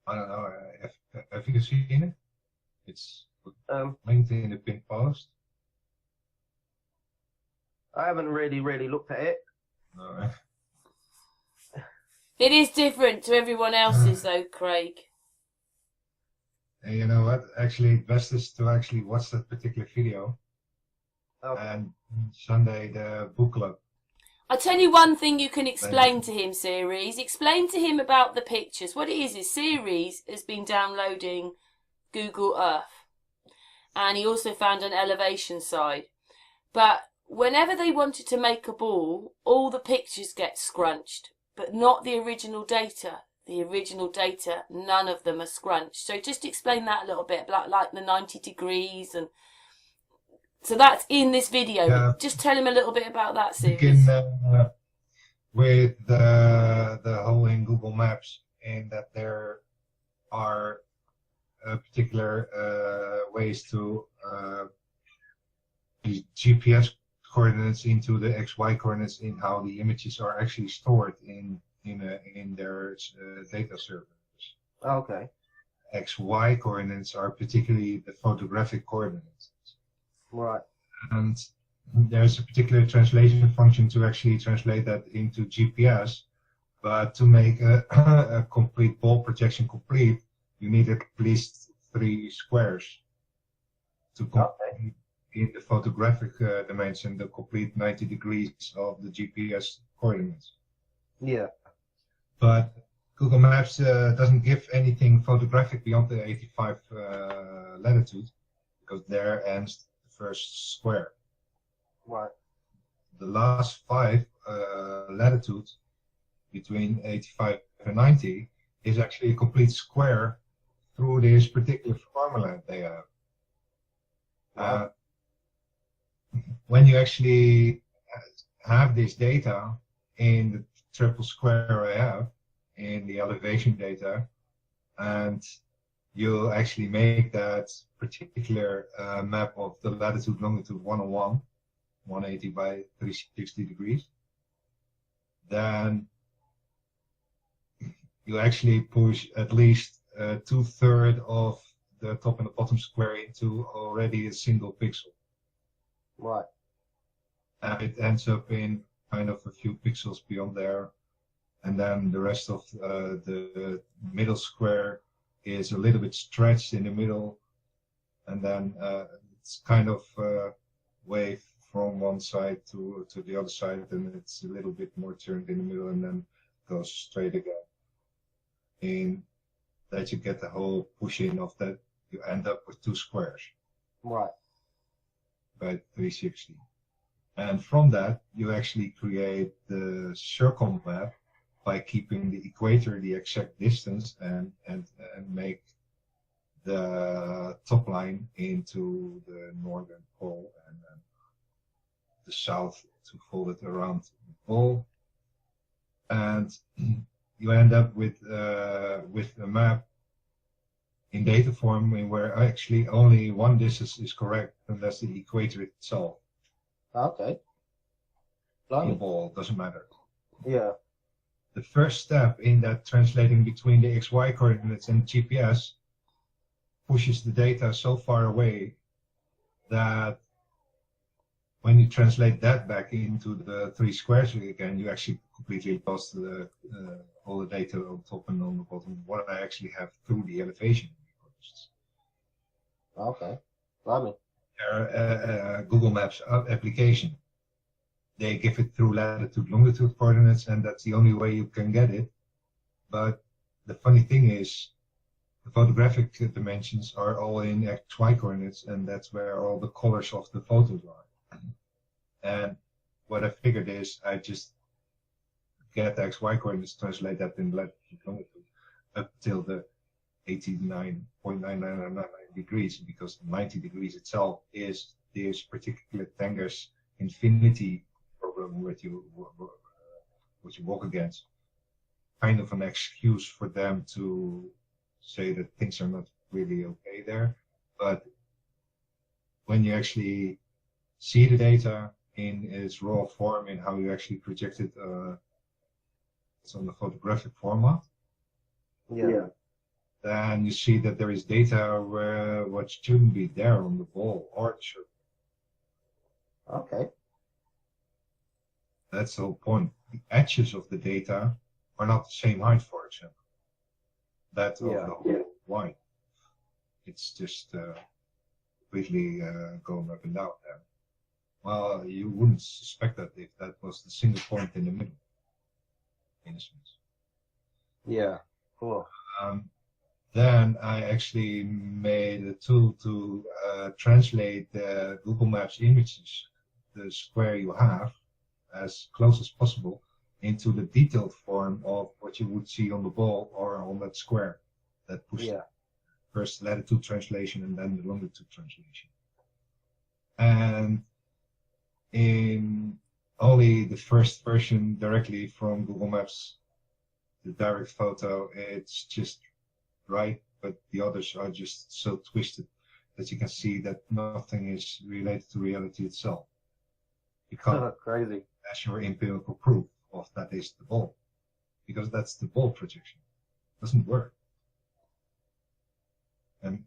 I don't know. Have you seen it? It's linked in the pinned post. I haven't really looked at it. No. It is different to everyone else's, though, Craig. And you know what? Actually, best is to actually watch that particular video. Okay. And Sunday, the book club. I'll tell you one thing you can explain to him, Ceres. Explain to him about the pictures. What it is Ceres has been downloading Google Earth. And he also found an elevation side. But whenever they wanted to make a ball, all the pictures get scrunched, but not the original data. The original data, none of them are scrunched. So just explain that a little bit, like the 90 degrees. And so that's in this video. Yeah. Just tell him a little bit about that, Ceres. Begin with the whole in Google Maps, in that there are particular ways to use GPS coordinates into the XY coordinates in how the images are actually stored in their data servers. Okay. XY coordinates are particularly the photographic coordinates. Right. And there's a particular translation function to actually translate that into GPS. But to make a complete ball projection complete, you need at least 3 squares to complete in the photographic dimension, the complete 90 degrees of the GPS coordinates. Yeah. But Google Maps doesn't give anything photographic beyond the 85 latitude, because there ends the first square. Right. The last 5 latitudes between 85 and 90 is actually a complete square through this particular formula they have. Wow. When you actually have this data in the triple square I have in the elevation data, and you actually make that particular map of the latitude longitude 101, 180 by 360 degrees, then you actually push at least 2/3 of the top and the bottom square into already a single pixel. Right. And it ends up in kind of a few pixels beyond there. And then the rest of the middle square is a little bit stretched in the middle. And then it's kind of wave from one side to the other side, and it's a little bit more turned in the middle, and then goes straight again. In that you get the whole push-in of that, you end up with 2 squares. Right. By 360. And from that, you actually create the circle map by keeping the equator the exact distance and make the top line into the northern pole and then the south to fold it around the pole. And you end up with a map in data form where actually only one distance is correct, and that's the equator itself. Okay. The ball doesn't matter. Yeah. The first step in that translating between the XY coordinates and GPS pushes the data so far away that when you translate that back into the 3 squares again, you actually completely lost all the data on top and on the bottom, what I actually have through the elevation. Okay. Blimey. Google Maps application. They give it through latitude, longitude coordinates, and that's the only way you can get it. But the funny thing is, the photographic dimensions are all in XY coordinates, and that's where all the colors of the photos are. And what I figured is, I just get the XY coordinates, translate that in latitude, longitude, up till the 89.9999 degrees, because 90 degrees itself is this particular Tanger's infinity problem which you walk against. Kind of an excuse for them to say that things are not really okay there. But when you actually see the data in its raw form, in how you actually project it, it's on the photographic format. Yeah. Then you see that there is data where what shouldn't be there on the ball or the shirt. Okay. That's the whole point. The edges of the data are not the same height, for example. That of the whole white. It's just completely going up and down there. Well, you wouldn't suspect that if that was the single point in the middle, in a sense. Yeah. Cool. Then I actually made a tool to translate the Google Maps images, the square you have, as close as possible, into the detailed form of what you would see on the ball or on that square. That pushed first latitude translation and then the longitude translation. And in only the first version directly from Google Maps, the direct photo, it's just right, but the others are just so twisted that you can see that nothing is related to reality itself. You can't crazy. As your empirical proof of that is the ball, because that's the ball projection. It doesn't work. And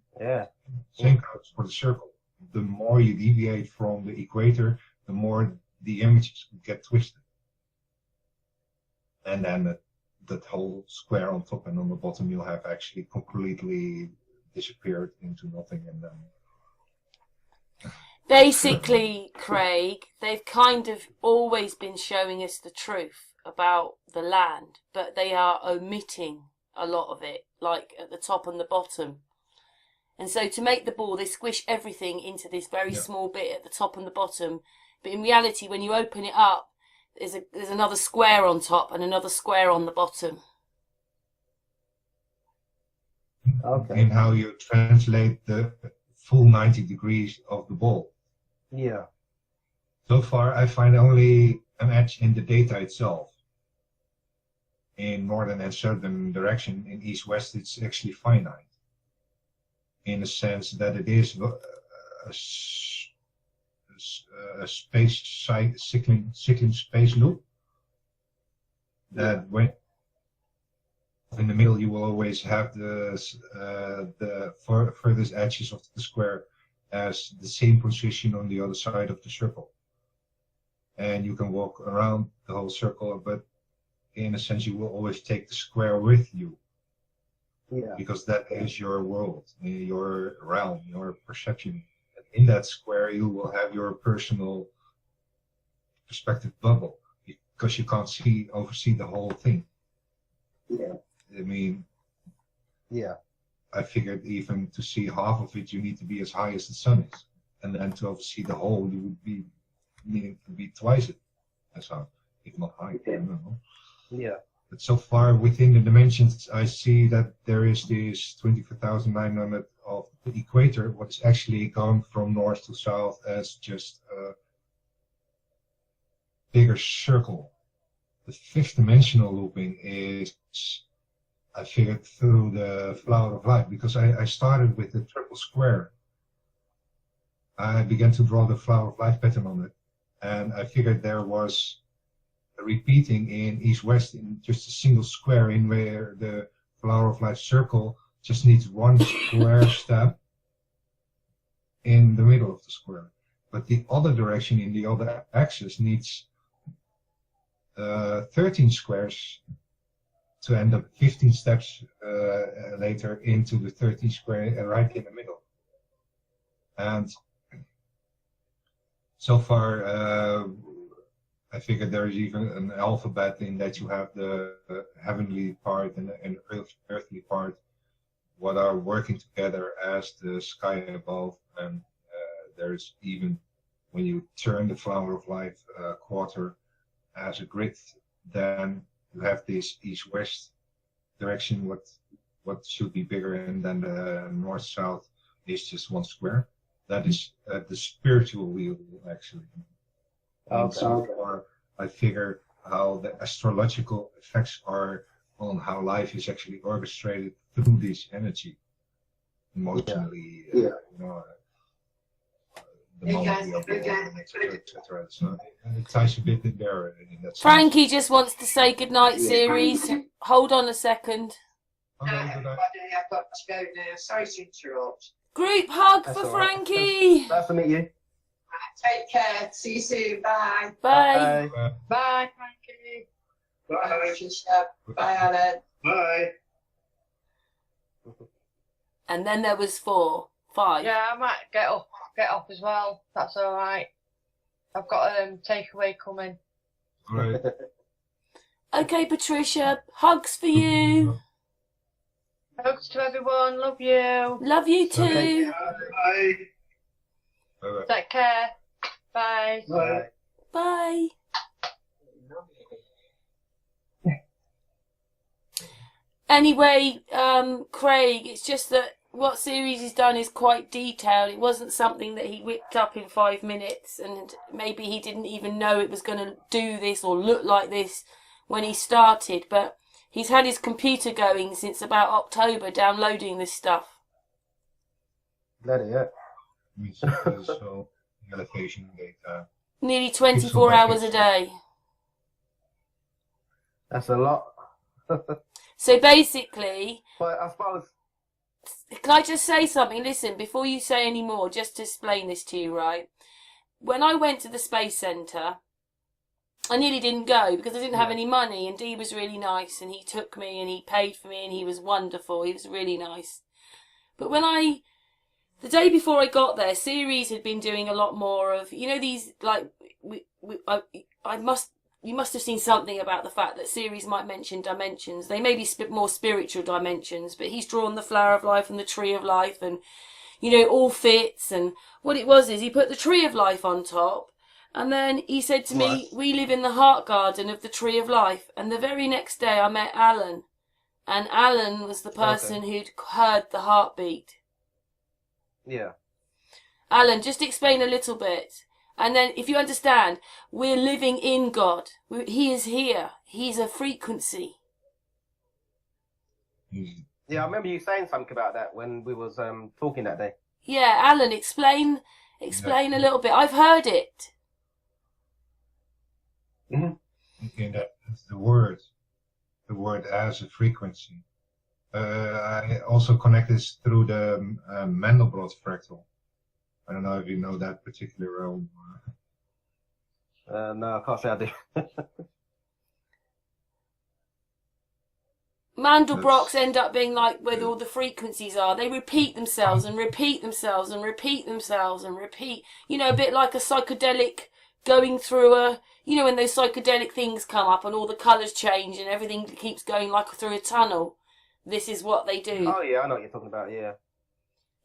same goes for the circle. The more you deviate from the equator, the more the images get twisted. And then that whole square on top and on the bottom you'll have actually completely disappeared into nothing. And then basically, Craig, they've kind of always been showing us the truth about the land, but they are omitting a lot of it, like at the top and the bottom. And so to make the ball, they squish everything into this very small bit at the top and the bottom. But in reality, when you open it up, there's another square on top and another square on the bottom. Okay. In how you translate the full 90 degrees of the ball. Yeah. So far, I find only an edge in the data itself. In northern and southern direction, in east-west, it's actually finite. In the sense that it is a cycling space loop. That when in the middle, you will always have the furthest edges of the square as the same position on the other side of the circle. And you can walk around the whole circle, but in a sense, you will always take the square with you. Yeah. Because that is your world, your realm, your perception at in that square you will have your personal perspective bubble because you can't oversee the whole thing. Yeah. I mean, Yeah. I figured even to see half of it, you need to be as high as the sun is, and then to oversee the whole, you would be needing to be twice as high, if not higher. I don't know. Yeah. But so far within the dimensions, I see that there is this 24,900 of the equator, what is actually going from north to south as just a bigger circle. The fifth dimensional looping is, I figured, through the flower of life, because I started with the triple square. I began to draw the flower of life pattern on it, and I figured there was a repeating in east-west in just a single square, in where the flower of life circle just needs one square step in the middle of the square. But the other direction in the other axis needs 13 squares to end up 15 steps later into the 13 square right in the middle. And so far, I figured there is even an alphabet in that you have the heavenly part and the earthly part, what are working together as the sky above. And there's even, when you turn the flower of life quarter as a grid, then you have this east-west direction, what should be bigger, and then the north-south is just one square. That is the spiritual wheel, actually. And so far, I figure how the astrological effects are on how life is actually orchestrated through this energy, emotionally, you know, the moment we are born, etc. So it ties a bit in there. In that Frankie just wants to say goodnight, series. Hold on a second. No, everybody, I've got to go now. Sorry to interrupt. Group hug That's for all right. Frankie. Nice to meet you. Take care. See you soon. Bye. Bye. Bye, Frankie. Bye. Bye, Trisha. Bye, Alan. Bye. And then there was 5. Yeah, I might get up as well. That's all right. I've got takeaway coming. Right. Okay, Patricia, hugs for you. Hugs to everyone. Love you. Love you too. Okay. Bye. Bye-bye. Take care. Bye. Bye. Bye. Anyway, Craig, it's just that what series he's done is quite detailed. It wasn't something that he whipped up in 5 minutes, and maybe he didn't even know it was going to do this or look like this when he started, but he's had his computer going since about October downloading this stuff. Bloody hell. So elevation data. Nearly 24 hours a day. That's a lot. So basically, But I suppose. can I just say something? Listen, before you say any more, just to explain this to you, right? When I went to the Space Centre, I nearly didn't go because I didn't have any money, and Dee was really nice, and he took me and he paid for me, and he was wonderful. He was really nice. But the day before I got there, Ceres had been doing a lot more of, you know, these, like, you must have seen something about the fact that Ceres might mention dimensions. They may be more spiritual dimensions, but he's drawn the flower of life and the tree of life, and, you know, it all fits. And what it was is he put the tree of life on top, and then he said to me, we live in the heart garden of the tree of life. And the very next day I met Alan, and Alan was the person who'd heard the heartbeat. Yeah. Alan, just explain a little bit. And then, if you understand, we're living in God. He is here. He's a frequency. Yeah, I remember you saying something about that when we was talking that day. Yeah, Alan, explain a little bit. I've heard it. In that the word as a frequency. I also connect this through the Mandelbrot fractal. I don't know if you know that particular realm. No, I can't say I do. Mandelbrocks end up being like where all the frequencies are. They repeat themselves and repeat themselves and repeat themselves and repeat. You know, a bit like a psychedelic going through a, you know, when those psychedelic things come up and all the colours change and everything keeps going like through a tunnel. This is what they do. Oh yeah, I know what you're talking about. Yeah.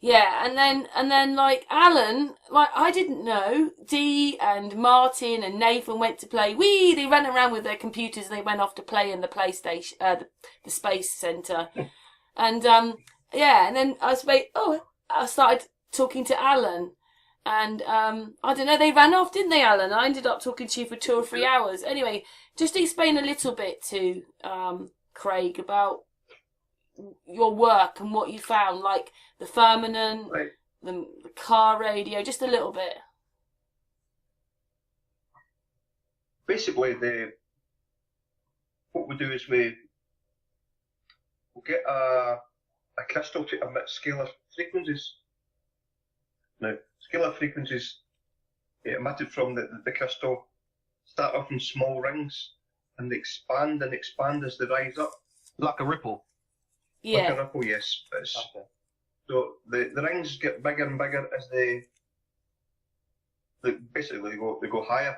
Yeah, and then like Alan, like I didn't know, Dee and Martin and Nathan went to play. They ran around with their computers and they went off to play in the PlayStation, the Space Centre. And yeah, and then I started talking to Alan. And I don't know, they ran off, didn't they, Alan? I ended up talking to you for 2 or 3 hours. Anyway, just explain a little bit to Craig about your work and what you found, like the Firmament, Right. the car radio, just a little bit. Basically, what we do is we'll get a crystal to emit scalar frequencies. Now, scalar frequencies emitted from the crystal start off in small rings and they expand as they rise up. Like a ripple. Yeah. Like a ripple, yes. Okay. So the rings get bigger and bigger as they basically they go higher.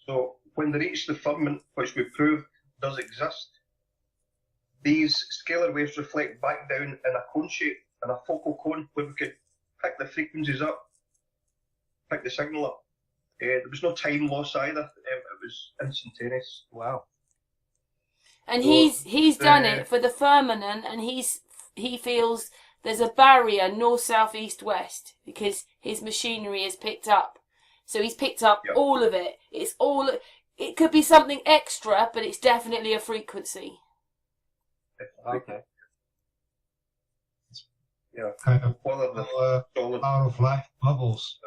So when they reach the firmament, which we proved does exist, these scalar waves reflect back down in a cone shape, in a focal cone, where we could pick the frequencies up, pick the signal up. There was no time loss either. It was instantaneous. Wow. And So, he's done it for the Firmament, and he feels there's a barrier north, south, east, west because his machinery is picked up. So he's picked up Yep. all of it. It could be something extra, but it's definitely a frequency. Okay. Yeah. Kind of One of the solid. out of life bubbles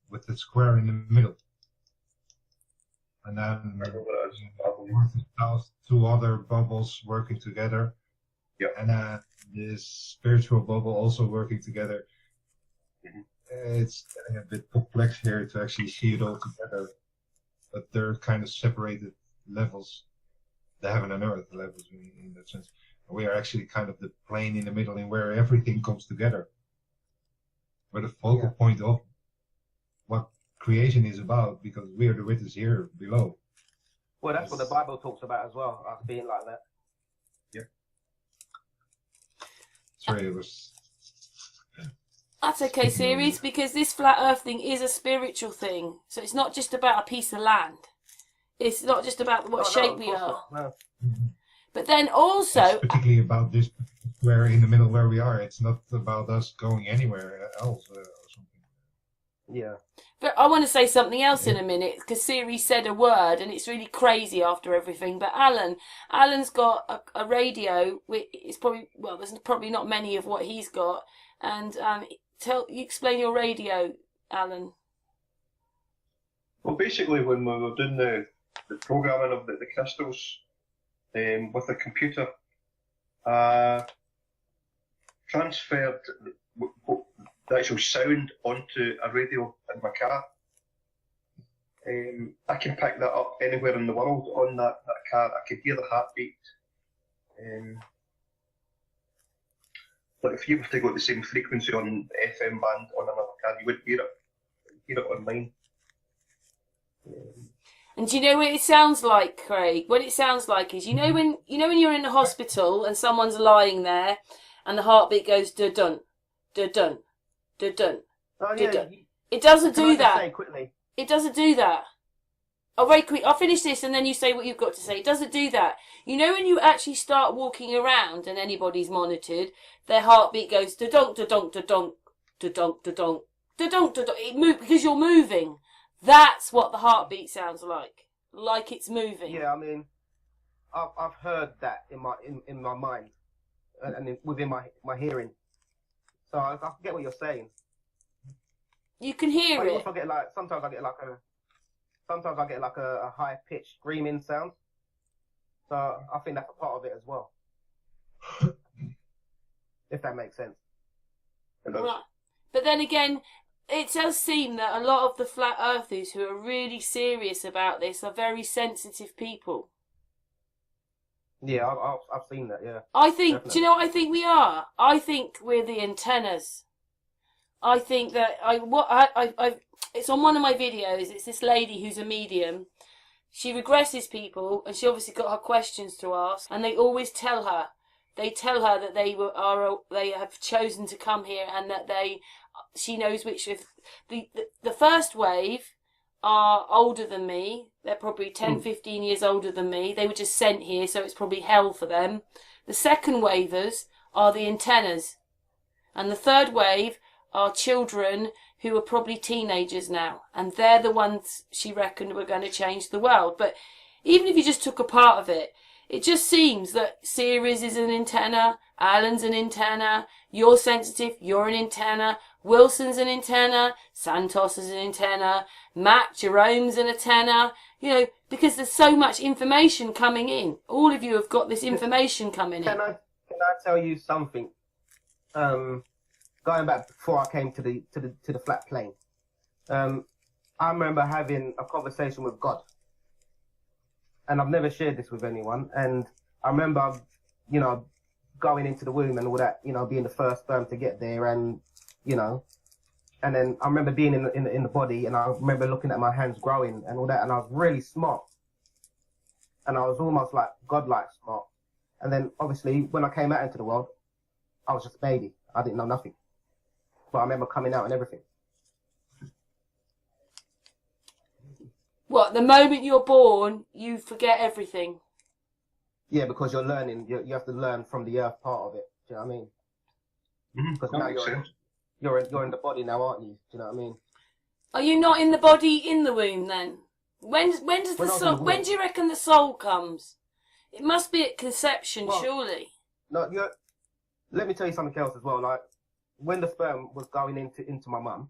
with the square in the middle. And then north and south, 2 other bubbles working together. Yeah. And then this spiritual bubble also working together. Mhm. It's getting a bit complex here to actually see it all together. But they're kind of separated levels, the heaven and earth levels in that sense. We are actually kind of the plane in the middle in where everything comes together. We're the focal point of what creation is about, because we are the witness here below. Well, that's what the Bible talks about as well, us being like that. Sorry, it was. That's okay, series, because this flat earth thing is a spiritual thing. So it's not just about a piece of land. It's not just about what shape we are. No. But then It's also, particularly about this where in the middle where we are. It's not about us going anywhere else or something. Yeah. but I want to say something else in a minute, because Siri said a word and it's really crazy after everything. But Alan's got a radio. It's probably, well, there's probably not many of what he's got. And you explain your radio, Alan. Well, basically, when we were doing the programming of the crystals with the computer, transferred the actual sound onto a radio in my car. I can pick that up anywhere in the world on that car. I can hear the heartbeat. But if you were to go at the same frequency on the FM band on another car, you wouldn't hear it. You'd hear it on mine. And do you know what it sounds like, Craig? What it sounds like is, you know when you're in the hospital and someone's lying there, and the heartbeat goes da-dun, da-dun, da-dun, Oh, yeah. da-dun. It doesn't Can I do just that. say quickly? It doesn't do that. Oh, very quick. I'll finish this and then you say what you've got to say. It doesn't do that. You know when you actually start walking around and anybody's monitored, their heartbeat goes da-donk, da-donk, da-donk, da-donk, da-donk, da-donk, da-donk. It moves because you're moving. That's what the heartbeat sounds like it's moving. Yeah, I mean, I've heard that in my mind and within my hearing. So I get what you're saying. You can hear But I it. also get sometimes I get like a high pitched screaming sound. So I think that's a part of it as well. If that makes sense. Right. But then again, it does seem that a lot of the flat earthers who are really serious about this are very sensitive people. Yeah, I've seen that. Yeah. I think. Definitely. Do you know what I think we are? I think we're the antennas. I think that it's on one of my videos. It's this lady who's a medium. She regresses people, and she obviously got her questions to ask, and they always tell her. They tell her that they have chosen to come here, and that she knows which of the first wave are older than me. They're probably 10, 15 years older than me. They were just sent here, so it's probably hell for them. The second wavers are the antennas. And the third wave are children who are probably teenagers now. And they're the ones she reckoned were going to change the world. But even if you just took a part of it, it just seems that Ceres is an antenna, Alan's an antenna, you're sensitive, you're an antenna, Wilson's an antenna, Santos is an antenna, Matt, Jerome's an antenna, you know, because there's so much information coming in. All of you have got this information coming in. Can I tell you something? Going back before I came to the flat plane, I remember having a conversation with God, and I've never shared this with anyone. And I remember, you know, going into the womb and all that, you know, being the first sperm to get there, and you know, and then I remember being in the body, and I remember looking at my hands growing and all that, and I was really smart, and I was almost like godlike smart. And then obviously when I came out into the world, I was just a baby. I didn't know nothing, but I remember coming out and everything. What, the moment you're born, you forget everything? Yeah, because you're learning. You have to learn from the earth part of it. Do you know what I mean? Because now you're in the body now, aren't you? Do you know what I mean? Are you not in the body in the womb then? When does the soul? When do you reckon the soul comes? It must be at conception, surely. No, let me tell you something else as well. Like when the sperm was going into my mum,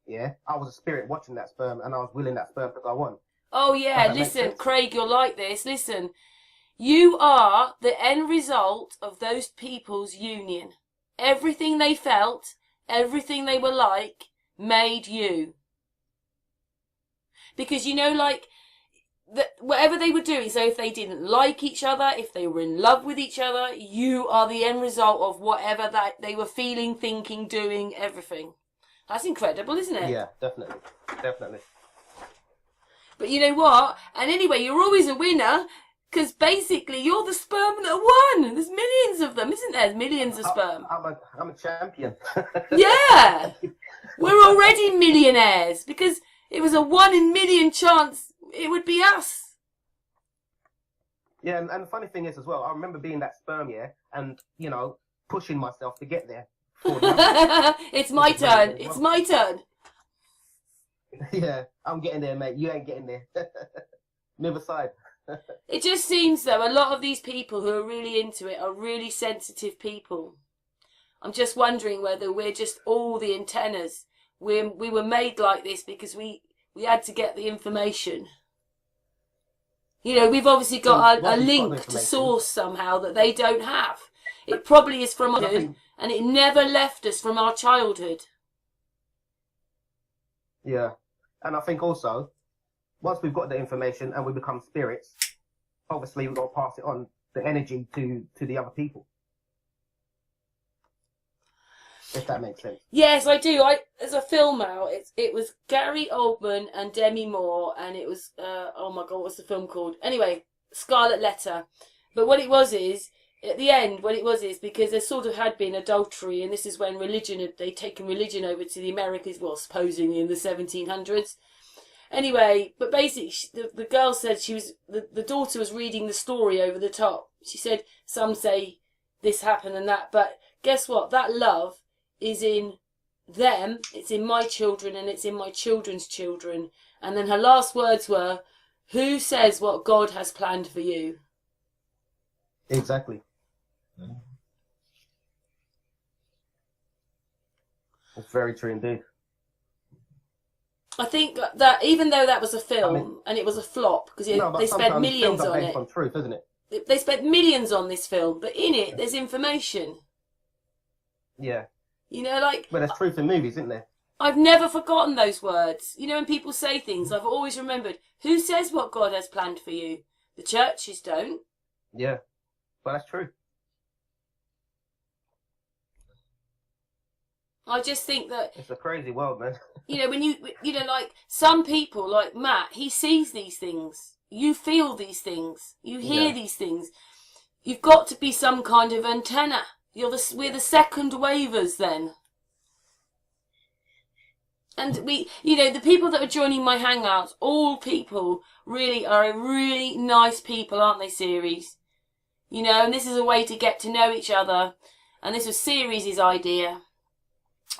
yeah, I was a spirit watching that sperm, and I was willing that sperm to go on. Oh yeah, listen, Craig, you're like this. Listen, you are the end result of those people's union. Everything they felt, everything they were like, made you. Because, you know, like, whatever they were doing, so if they didn't like each other, if they were in love with each other, you are the end result of whatever that they were feeling, thinking, doing, everything. That's incredible, isn't it? Yeah, definitely. Definitely. But you know what? And anyway, you're always a winner, because basically you're the sperm that won. There's millions of them, isn't there? There's millions of sperm. I'm a champion. Yeah! We're already millionaires, because it was a 1 in a million chance it would be us. Yeah, and the funny thing is as well, I remember being that sperm, yeah, and, you know, pushing myself to get there. It's my turn. It's my turn. Yeah, I'm getting there, mate. You ain't getting there. Neither side. It just seems, though, a lot of these people who are really into it are really sensitive people. I'm just wondering whether we're just all the antennas. We were made like this because we had to get the information. You know, we've obviously got a link to source somehow that they don't have. It probably is from us, and it never left us from our childhood. Yeah. And I think also, once we've got the information and we become spirits, obviously we've got to pass it on, the energy, to the other people. If that makes sense. Yes, I do. There's a film out. It was Gary Oldman and Demi Moore, and it was oh my god, what's the film called? Anyway, Scarlet Letter. But what it was is, at the end, what it was is, because there sort of had been adultery, and this is when they'd taken religion over to the Americas, well, supposedly in the 1700s. Anyway, but basically, the girl said the daughter was reading the story over the top. She said, some say this happened and that, but guess what? That love is in them, it's in my children, and it's in my children's children. And then her last words were, who says what God has planned for you? Exactly. It's very true indeed. I think that even though that was a film, and it was a flop, because they spent millions on it. On truth, isn't it? They spent millions on this film, but in it, there's information. Yeah. You know, like... Well, there's truth in movies, isn't there? I've never forgotten those words. You know, when people say things, I've always remembered, who says what God has planned for you? The churches don't. Yeah. But that's true. I just think that, It's a crazy world, man. you know, when like some people, like Matt, he sees these things. You feel these things. You hear these things. You've got to be some kind of antenna. We're the second wavers then. And the people that are joining my hangouts, all people really are really nice people, aren't they, Series? You know, and this is a way to get to know each other. And this was Series' idea.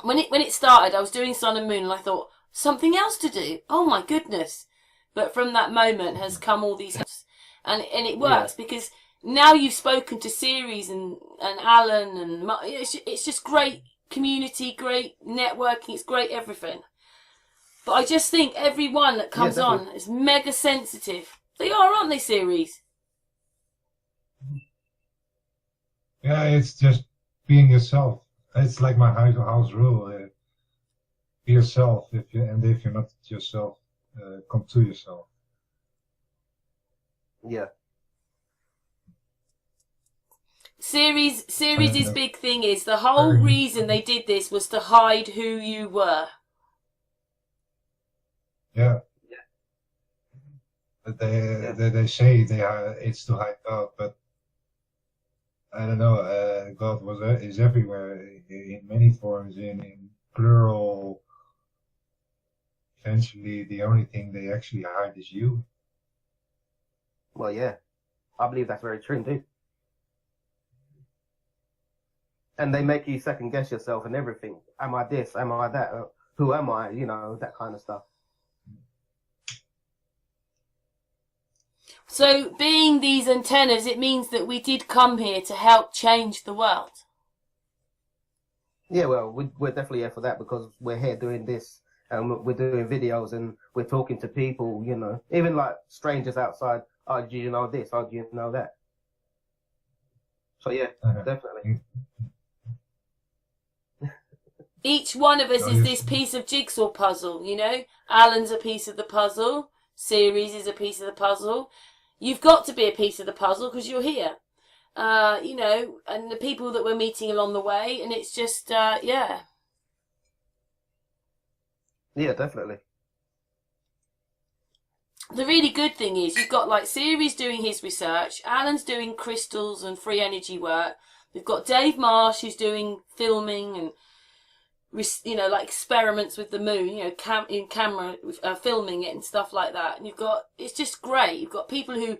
When it started, I was doing Sun and Moon, and I thought, something else to do. Oh my goodness. But from that moment has come all these, and it works because now you've spoken to Series and Alan and it's just great community, great networking, it's great everything. But I just think everyone that comes on is mega sensitive. They are, aren't they, Series? Yeah, it's just being yourself. It's like my house rule. Be yourself. If you're not yourself, come to yourself. Yeah. Series' big thing is the whole reason they did this was to hide who you were. Yeah. But they say it's to hide God, but I don't know. God is everywhere in many forms, in plural. Eventually, the only thing they actually hide is you. Well, yeah. I believe that's very true, indeed. And they make you second guess yourself and everything. Am I this? Am I that? Who am I? You know, that kind of stuff. So, being these antennas, it means that we did come here to help change the world. Yeah, well, we're definitely here for that because we're here doing this and we're doing videos and we're talking to people, you know, even like strangers outside. Oh, do you know this? Oh, do you know that? So, yeah, definitely. Each one of us is this piece of jigsaw puzzle, you know? Alan's a piece of the puzzle. Series is a piece of the puzzle. You've got to be a piece of the puzzle because you're here. You know, and the people that we're meeting along the way, and it's just, yeah. Yeah, definitely. The really good thing is you've got like Series doing his research, Alan's doing crystals and free energy work. We've got Dave Marsh who's doing filming and, you know, like experiments with the moon, you know, in camera, filming it and stuff like that. And it's just great. You've got people who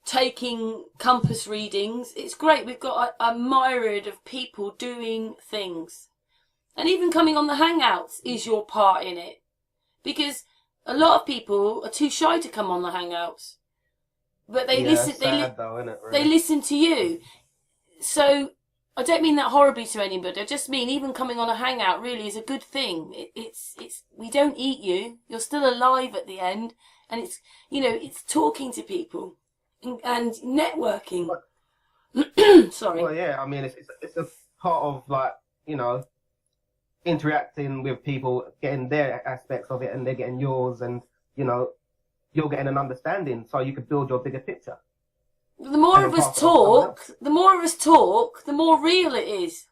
taking compass readings. It's great. We've got a myriad of people doing things. And even coming on the Hangouts is your part in it. Because a lot of people are too shy to come on the Hangouts. But they listen, they listen to you. So, I don't mean that horribly to anybody. I just mean even coming on a hangout really is a good thing. It's we don't eat you. You're still alive at the end, and it's, you know, it's talking to people and networking. Sorry. Well, yeah. I mean, it's a part of, like, you know, interacting with people, getting their aspects of it, and they're getting yours, and, you know, you're getting an understanding, so you could build your bigger picture. The more of us talk, the more real it is.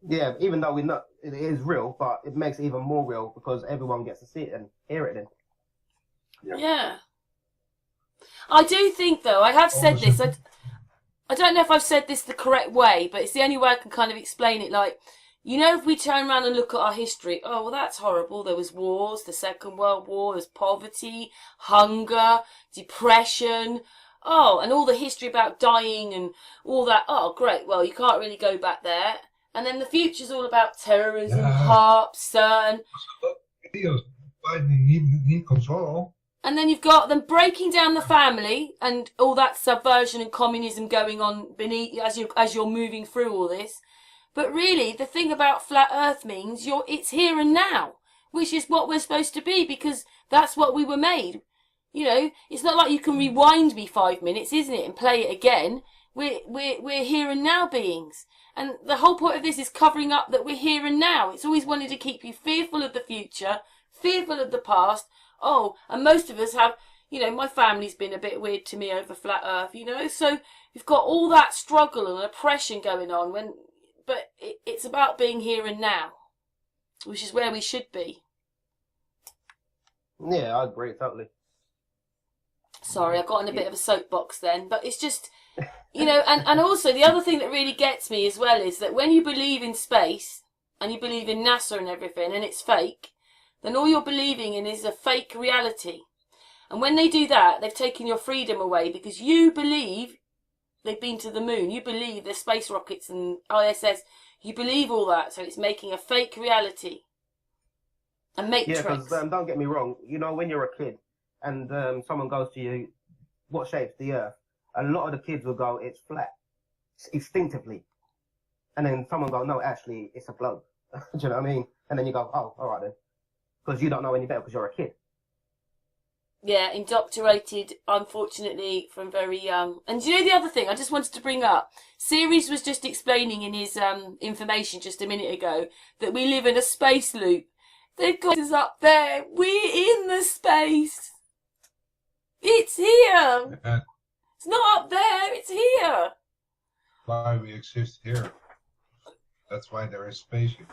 Yeah, even though it is real, but it makes it even more real because everyone gets to see it and hear it then. Yeah. I do think, though, I have said this, I don't know if I've said this the correct way, but it's the only way I can kind of explain it. Like, you know, if we turn around and look at our history, oh, well, that's horrible. There was wars, the Second World War, there was poverty, hunger, depression, and all the history about dying and all that. Oh, great. Well, you can't really go back there. And then the future's all about terrorism, harp, CERN. Need control. And then you've got them breaking down the family and all that subversion and communism going on beneath as you're moving through all this. But really, the thing about flat Earth means it's here and now, which is what we're supposed to be because that's what we were made. You know, it's not like you can rewind me 5 minutes, isn't it, and play it again. We're here and now beings. And the whole point of this is covering up that we're here and now. It's always wanted to keep you fearful of the future, fearful of the past. Oh, and most of us have, you know, my family's been a bit weird to me over flat Earth, you know. So you've got all that struggle and oppression going on, but it's about being here and now, which is where we should be. Yeah, I agree totally. Sorry, I got in a bit of a soapbox then, but it's just, you know, and also the other thing that really gets me as well is that when you believe in space and you believe in NASA and everything and it's fake, then all you're believing in is a fake reality. And when they do that, they've taken your freedom away because you believe they've been to the moon. You believe there's space rockets and ISS. You believe all that, so it's making a fake reality. A matrix. Yeah, because don't get me wrong, you know, when you're a kid and someone goes to you, what shape's the Earth? A lot of the kids will go, it's flat, instinctively. And then someone go, no, actually, it's a globe. Do you know what I mean? And then you go, oh, all right then. Because you don't know any better because you're a kid. Yeah, indoctrinated, unfortunately, from very young. And do you know the other thing I just wanted to bring up? Series was just explaining in his information just a minute ago that we live in a space loop. They've got us up there. We're in the space. It's here. It's not up there. It's here. Why we exist here. That's why there is space here.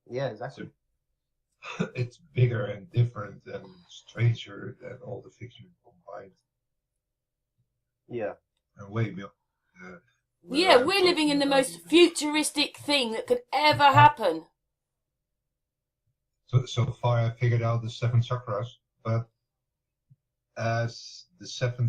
Yeah, exactly. So, it's bigger and different and stranger than all the fiction combined. Yeah. And way beyond. Yeah, we're living in the most futuristic thing that could ever happen. So far I figured out the 7 chakras, but as the 7